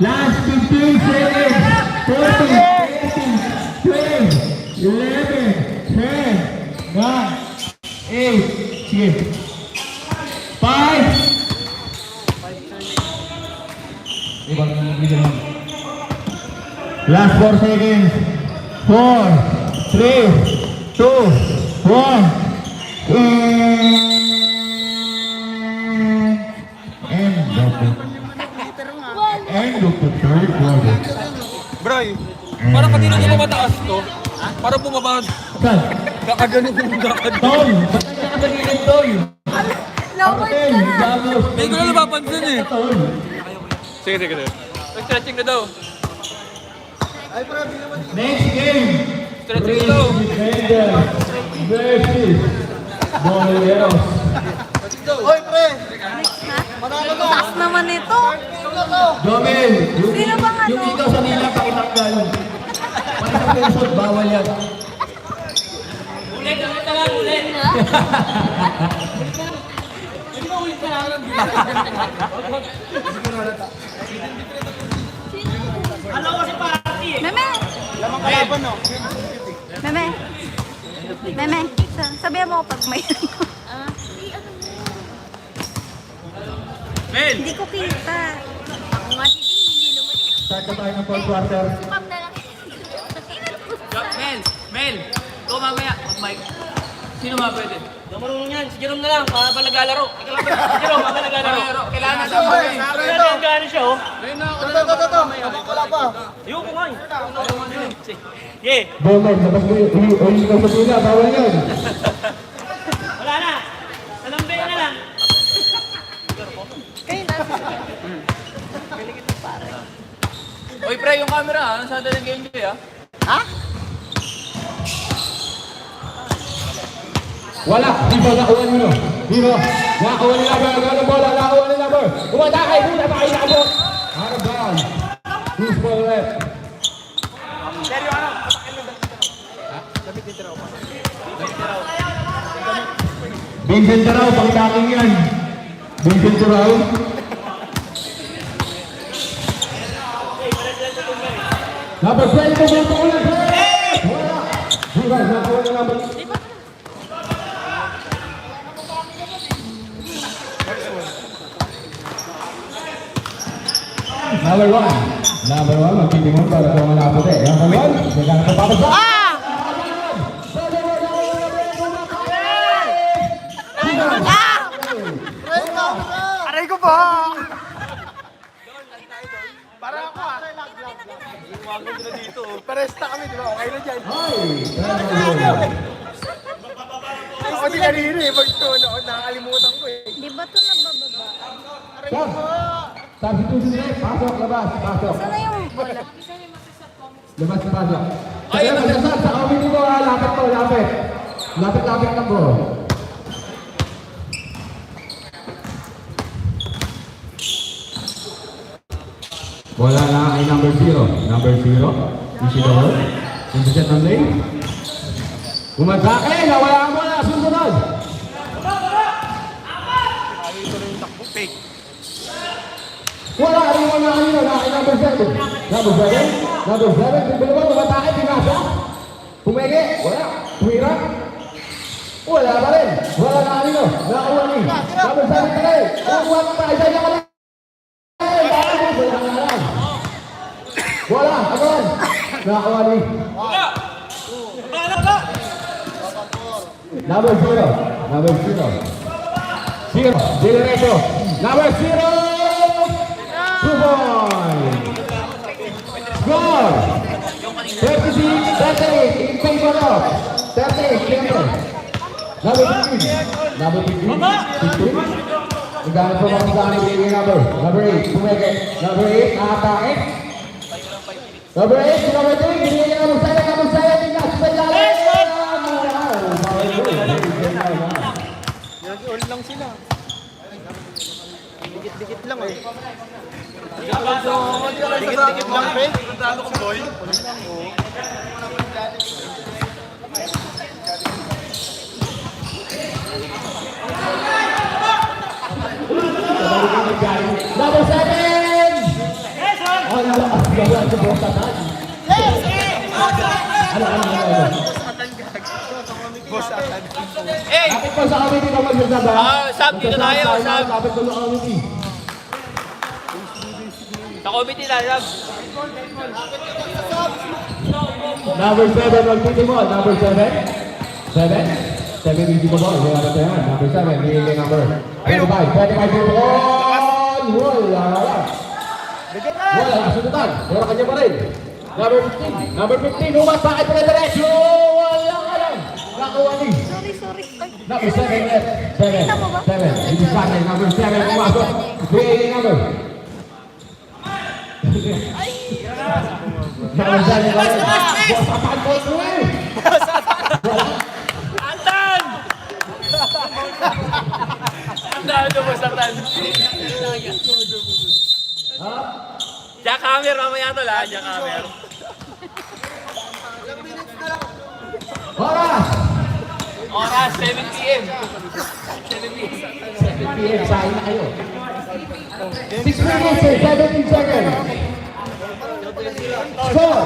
Speaker 3: Last 15 seconds. 40, 80, 12, 11, 10, 9, 8, sige. 5. Last 4 seconds. 4, 3, 2, 1. End of the third quarter.
Speaker 2: Bray, parang kanina niya mataas to. Parang bumaba.
Speaker 3: Saan?
Speaker 2: Kakaganon yung lakad.
Speaker 3: Tol! Ba't nakakagilid, Tol?
Speaker 6: Laway ka na.
Speaker 2: Hindi ko na napapansin eh.
Speaker 3: Tol!
Speaker 2: Sige. Nag-stretching na daw.
Speaker 3: Next game!
Speaker 2: Stretching na daw.
Speaker 3: Defender versus Boleros.
Speaker 6: Taas naman ito.
Speaker 3: Jomel!
Speaker 6: Sino bang ano?
Speaker 3: Yung ikaw sa nila pakitanggal. Panisang pensot, bawal yan.
Speaker 2: Ulit na lang, ulit.
Speaker 6: Meme! Meme, sabihan mo pag may
Speaker 2: Mel!
Speaker 6: Hindi ko kita. Ako nga hindi naman.
Speaker 3: Start na tayo ng fourth quarter.
Speaker 6: Pam na lang.
Speaker 2: Mel! Ikaw mamaya, mag-mic. Sino ba pwede? Hindi marunong yan. Si Jerome na lang, para naglalaro. Ikaw lang pwede. Si Jerome, para naglalaro. Kailangan na siya. Kailangan na gano'n siya, oh.
Speaker 7: Wala pa.
Speaker 2: Ayoko nga eh. Yeah.
Speaker 3: Jomel, labas mo yun. Uwi ikaw sa nila, bawal yan.
Speaker 2: Wala na. Salambe na lang.
Speaker 6: Kayo na.
Speaker 1: Oy, pre, yung camera, ano sa atin ng game day, ah?
Speaker 3: Wala, Vivo, nakuha nyo. Vivo, nakuha nila ba? Nakuha bola, nakuha nila ba? Umatakay, muna tayo na ako. Out of bounds. Who's ball left? Vincent Terao, pang-taking yan. Vincent Terao. Number 12, pumunta ko lang. Wala. Vivo, nakuha nila ba? Number one, magtitingon para sa mga napote. Number one, kailangan na papasa.
Speaker 7: Aray ko po! Para ako ah. Pares na kami, di ba? Okay na dyan. Ako di kanina eh. Pag tunood, nakakalimutan ko eh.
Speaker 6: Di ba ito nabababa?
Speaker 7: Aray ko po!
Speaker 3: Substitution rate, pasok, labas, pasok.
Speaker 6: Sana yung bola.
Speaker 3: Labas na pasok. Kaya magdasal sa kawin dito, lapit po, lapit. Lapit lang bro. Wala na ay number 0. Number 0. Isidoro. Intercept ng lane. Umatake, nawala mo na, susunod. Wala, rin mo na kanina, na number 7. Number 7. Number 7, yung dalawa, umatake, pinasa. Pumege, wala. Tumira. Wala pa rin. Wala na kanino. Nakakuha ni. Number 7 pa rin. Kukuha pa tayo. Isa niya ka rin. Wala na lang. Wala. Again. Nakakuha ni. Number 0. Number 0. 0. Diretso. Number 0. 2 points. Score. 36-38 in favor of 38 Denver. Number 15. Number 15. 15. Magkano po mga sa amin yung number? Number 8. Pumeke. Number 8. Nakatake. Number 8. Number 3. Binigyan niya number 7. Number 7. Tingnan. Sa ilalim.
Speaker 7: Nag-all lang sila. Dikit-dikit lang eh. Dikit-dikit lang pre. Talo ko boy.
Speaker 3: Number 7! Oh, wala sa boss atan.
Speaker 7: Boss agad.
Speaker 2: Eh!
Speaker 3: Kapit po sa committee na magsasabi.
Speaker 2: Sab, dito tayo, Sab.
Speaker 3: Kapit po sa committee.
Speaker 2: Sa committee na, Sab.
Speaker 3: Number 7, magpili mo. Number 7. 7? 7 hindi mo ba? Hindi naman ito yan. Number 7, hindi yung number. 25. 25 po. Wala. Wala, sundutan. Wala kanya pa rin. Number 15. Number 15, umat. Bakit pa na diretso? Wala ka lang. Nakuha ni.
Speaker 6: Sorry. Ay,
Speaker 3: Number 7 left. 7.
Speaker 6: Kita mo ba?
Speaker 3: 7. Hindi sa akin. Number 7 pumasok. Creating number. Number 7 left. Boss apan po ito eh.
Speaker 2: Antan! Antan, boss Antan. Jack Hammer, mamaya to la. Jack Hammer.
Speaker 3: Oras.
Speaker 2: Oras, 7 p.m. 7 p.m.
Speaker 3: 7 p.m. Sahin na kayo. 6 minutes and 17 seconds. Score.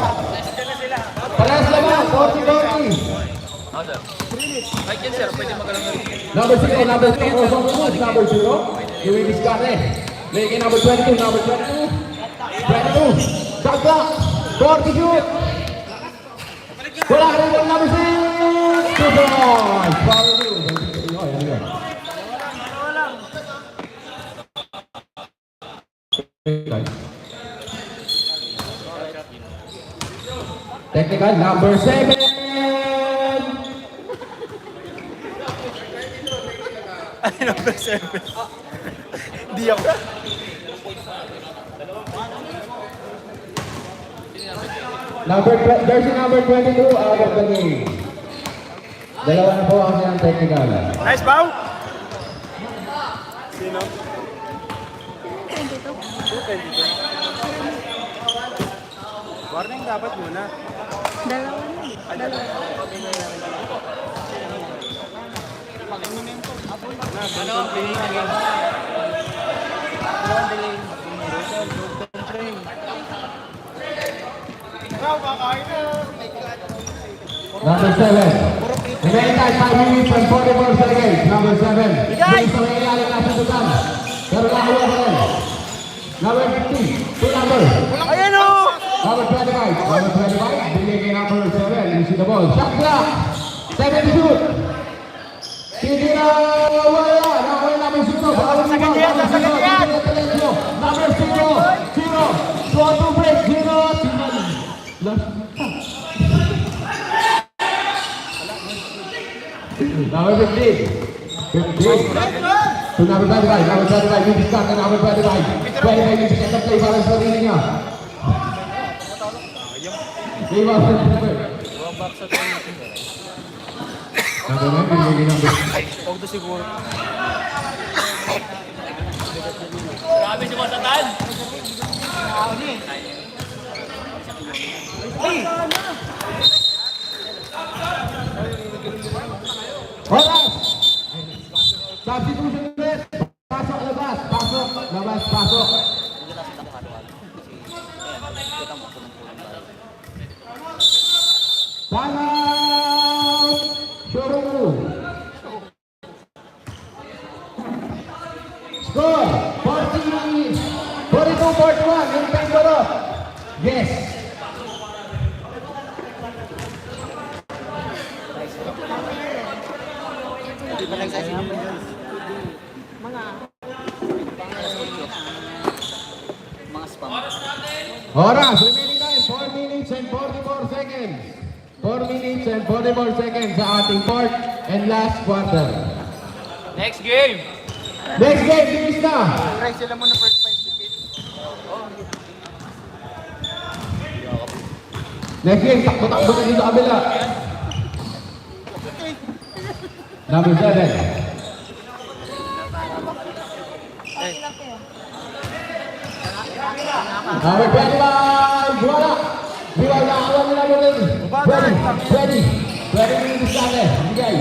Speaker 3: Palas naman. 40-40.
Speaker 2: Oh, sir. Mike yan, sir. Pwede magalang na rin.
Speaker 3: Number 0, number 2, also moves. Number 0, Louis Vizcarre. Making number 22, number 22. 22. Shot clock. 40 shoot. Wala ka rin yung number 6. 2 points. Follow you. Oh, yan yun. Technical, number 7.
Speaker 7: Ano number 7? Di ako.
Speaker 3: Jersey number 22 out of the game. Dalawa na po ang siyang technical.
Speaker 7: Nice bow. Sino?
Speaker 6: 22.
Speaker 7: Warning dapat muna.
Speaker 6: Dalawa na.
Speaker 3: Number 7. Remaining time 5 minutes and 44 seconds. Number 7. Bilis sa may ilalim na sundutan. Pero nakakuha pa rin. Number 15. 2 number.
Speaker 7: Ayan o!
Speaker 3: Number 25. Number 25. Binigay number 7. You see the ball. Shot clock. 7 to shoot. Titira. Wala. Nakakuha number 0. Number 0. Number 0. 0. Go to break. 0. Number 15. 15. To number 25. Number 25. Yung discount na number 25. 25 yung second play para sa sarili niya. Lima sa number. Number 9. Binigay number.
Speaker 7: Huwag to siguro.
Speaker 2: Grabe si Boss Antan.
Speaker 3: Oras! Substitution ulit. Pasok, labas. Pasok, labas, pasok. Timeout! Showroom. Score 42-41 in favor of yes. Oras, remaining time, 4 minutes and 44 seconds. 4 minutes and 44 seconds sa ating fourth and last quarter.
Speaker 2: Next game.
Speaker 3: Next game, finish na.
Speaker 7: Try sila muna first 5 minutes.
Speaker 3: Next game, takbo-takbo na dito sa kabila. Number 7. Number 25, wala. Diwal na awan nila mo rin. Ready minutes na rin. Bigay.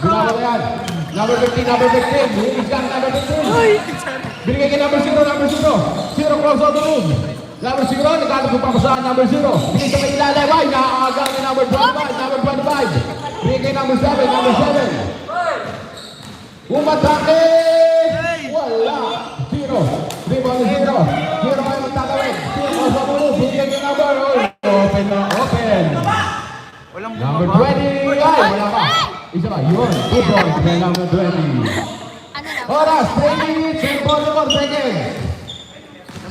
Speaker 3: Ginawa na yan. Number 15, number 15. Linis lang, number 15. Binigay kay number 0, number 0. 0 cross out the room. Number 0, nagkano pa sa number 0. Binigay sa may ilalim. Ay, nakakagang ni number 25, number 25. Binigay kay number 7, number 7. Umatake! Wala. 0. Rebound ni 0. 0 kayo magtatawid. 0 cross out the room. Binigay kay number. Open na, open. Number 20. Ay, wala pa. Isa pa, yun. 2 points kay number 20. Oras, 3 minutes and 44 seconds.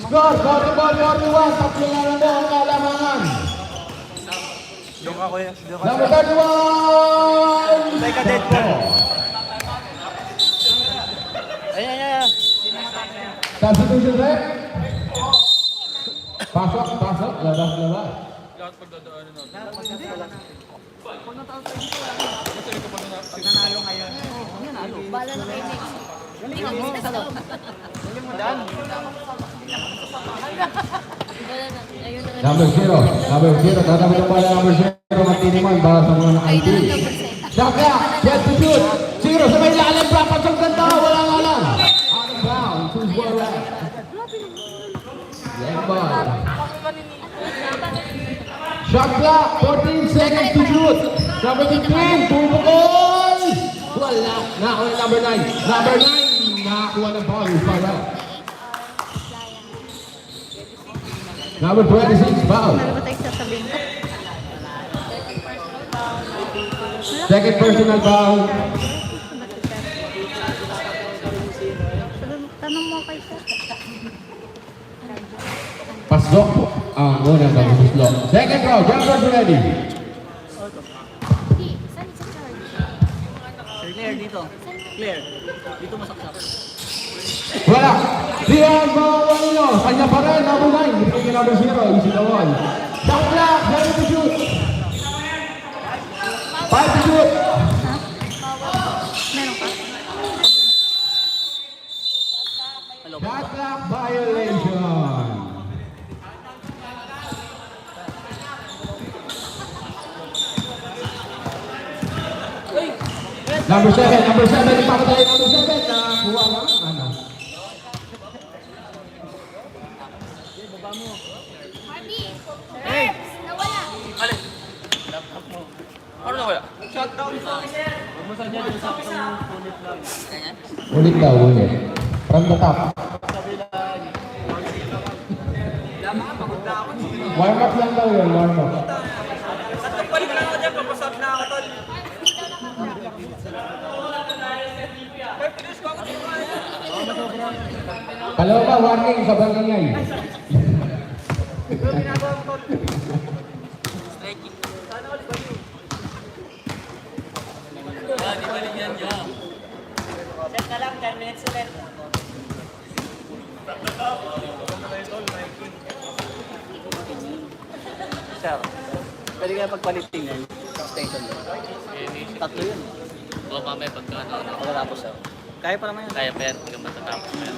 Speaker 3: Score, 41-41. Tatlo na lang ang kalamangan.
Speaker 7: Doon ka kuya.
Speaker 3: Number 31!
Speaker 7: Like a dead ball. Ayan.
Speaker 3: Substitution rep. Pasok. Labas.
Speaker 6: Bala na kayo next.
Speaker 3: Number 0. Tatabi ng bala number 0. Matiniman para sa mga naka-ID. Shaka, get to shoot. 0 sa may lalim. Pasok ganda. Wala nga lang. Out of bounds. Who's ball right? Leg ball. Shot clock. 14 seconds to shoot. Number 15. Bubukol. Wala. Nakakuha ng number 9. Number 9. Nakakuha ng ball. Foul out. Number 26, foul.
Speaker 6: Ano ba tayo sasabihin ko?
Speaker 3: Second personal foul.
Speaker 6: Tanong mo kay sir.
Speaker 3: Pasok ang unang pagsuslo. Second round, jumpers ready.
Speaker 6: Saan sa charge?
Speaker 2: Claire dito. Claire. Dito masaksak.
Speaker 3: Wala. Diyan Mawalino. Kanya pa rin, number 9. Bigay number 0. Easy na one. Shot clock, 7 to shoot. 5 to shoot.
Speaker 6: Meron pa?
Speaker 3: Shot clock violation. Number 7. Ipapatay number 7. Nakuha na. Ano?
Speaker 6: Nawala.
Speaker 2: Ano na kaya?
Speaker 3: Ulit daw, ulit. From the top. Warm up lang daw yun, warm up.
Speaker 2: Balik lang ako dyan. Papasap na ako tol.
Speaker 3: Kalawa ba, warning, sobrang ingay.
Speaker 2: Set na lang. 10 minutes ulit.
Speaker 4: Sir, pwede kaya pagpalitin yan. Extension doon. Tatlo yun.
Speaker 5: O mamaya pagka ano,
Speaker 4: Pagkatapos sir. Kaya pa naman yun.
Speaker 5: kaya pa yan, hanggang matatapos mo yan.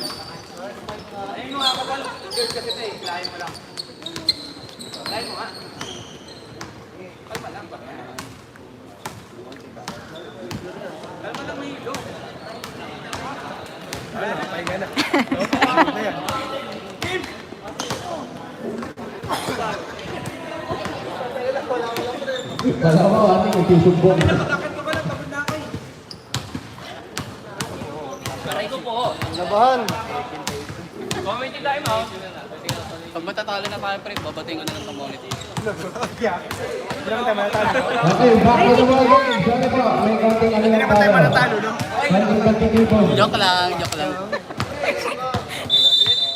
Speaker 3: Dalawa, ano yung susubok.
Speaker 2: Aray ko po.
Speaker 7: Labahan.
Speaker 2: Comment tayo mo.
Speaker 5: Pag matatalo na tayo, pre, babating ko na ng community.
Speaker 3: Okay, back to the ball game. Sorry po, may konting ano lang tayo. May konting tipo.
Speaker 5: Joke lang, joke lang.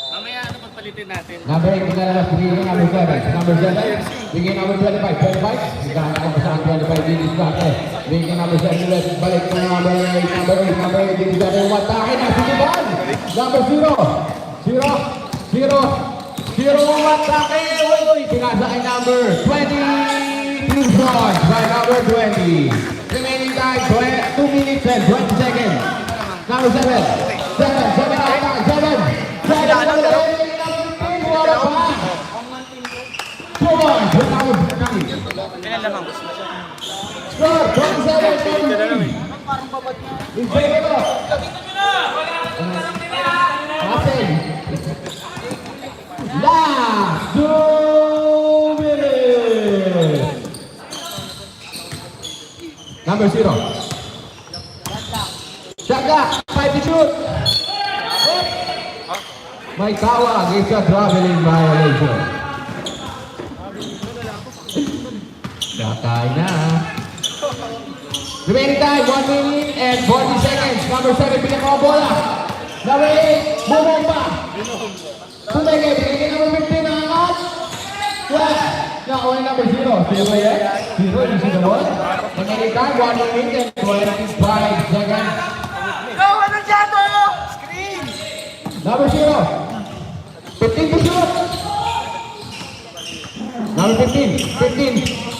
Speaker 5: Mamaya ano pagpalitin natin?
Speaker 3: Number 8 na lang, bigyan number 7. Number 7, bigyan number 25. 25, ikaw sa 25 din is back. Bigyan number 7 ulit, balik sa number 8. Number 8, din sa number 1. Takin na, siniban! Number 0, takin! Uy, pinasa kay number 20. 2 points by number 20. Remaining time, 2 minutes and 20 seconds. Number 7. 2 points with number 15. Score, 27-17. In favor of Austin. Last 2 minutes. Number 0. Shaka, 5 to shoot. May tawag, it's a traveling violation. Nakay na. Remaining time, 1 minute and 40 seconds. Number 7, pinaka ang bola. Number 8, bumomba. Tumigay, binigay number 15 na angat. Well, nakuha number 0. Sino ba yan? 0, you see the ball? Remaining time, 1 minute and 25 seconds.
Speaker 6: Go, Anandiato! Screen!
Speaker 3: Number 0. 15 to shoot. Number 15.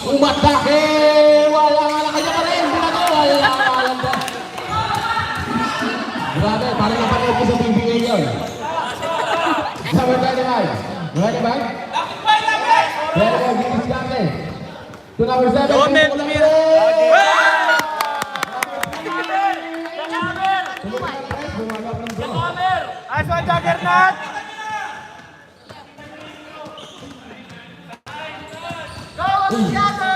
Speaker 3: Umatake! Wala nga na kanya ka rin. Wala nga lang ba? Grabe, parang napanood ko sa TV ngayon. Number 25. Ready ba? Ready ba? Gitis kami. To number 7. Donald Mir.
Speaker 6: Nice one, Juggernaut! Go, Anandiato!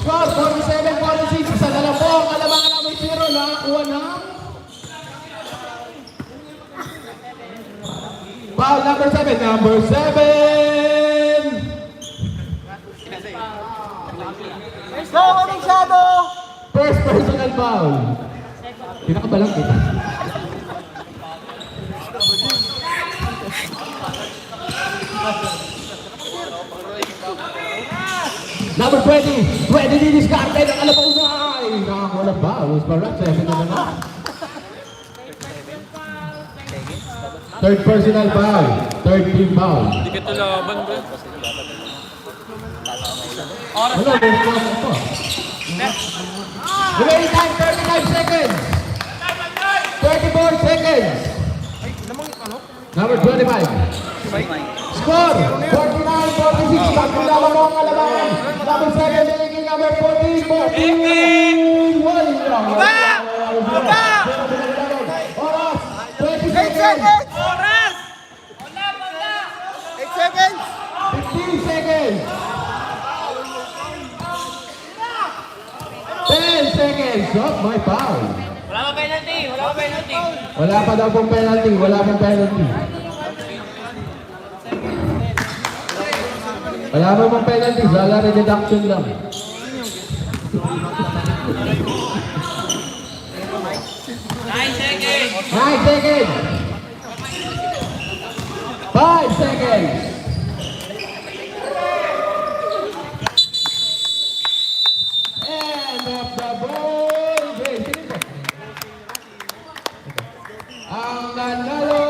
Speaker 3: Score, 47-46. Sa dalawang kalabangan namin 0. Nakakuha na. Foul number 7. Number 7.
Speaker 6: Go, Anandiato!
Speaker 3: First personal foul. Pinakabalang kita. Number 20. 20 din discarded. Ang alabaw na. Ay, nakakuha na ba? Was Barat. 7 na naman. Third personal foul. Third team foul.
Speaker 1: Hindi ka ito laban, bro.
Speaker 3: Ano? There's one po. Remaining time, 35 seconds. 34 seconds. Number 25. Score, 49-46. Pagkulawa mo ang kalabangan. Number 7, making number 14. 14. Oras, 20
Speaker 6: 8
Speaker 3: seconds.
Speaker 6: seconds! Oras! 8 seconds!
Speaker 3: 15 seconds. 10 seconds. Oh, my foul.
Speaker 2: Wala pa penalty. Wala pa penalty.
Speaker 3: Wala pa daw pong penalty. Wala pong penalty. Wala pa pong penalty. Salary deduction lang.
Speaker 2: 9 seconds.
Speaker 3: 9 seconds. 5 seconds. End of the ball game. Sige po. Ang nanalo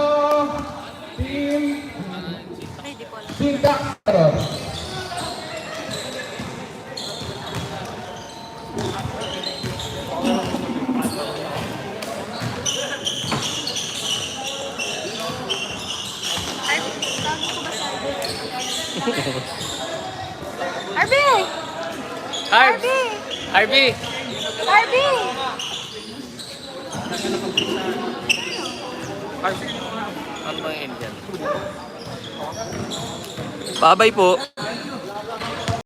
Speaker 3: team Sintactero.
Speaker 6: RB!
Speaker 5: Harb! RB!
Speaker 6: RB!
Speaker 5: Ano bang end yan? Babay po.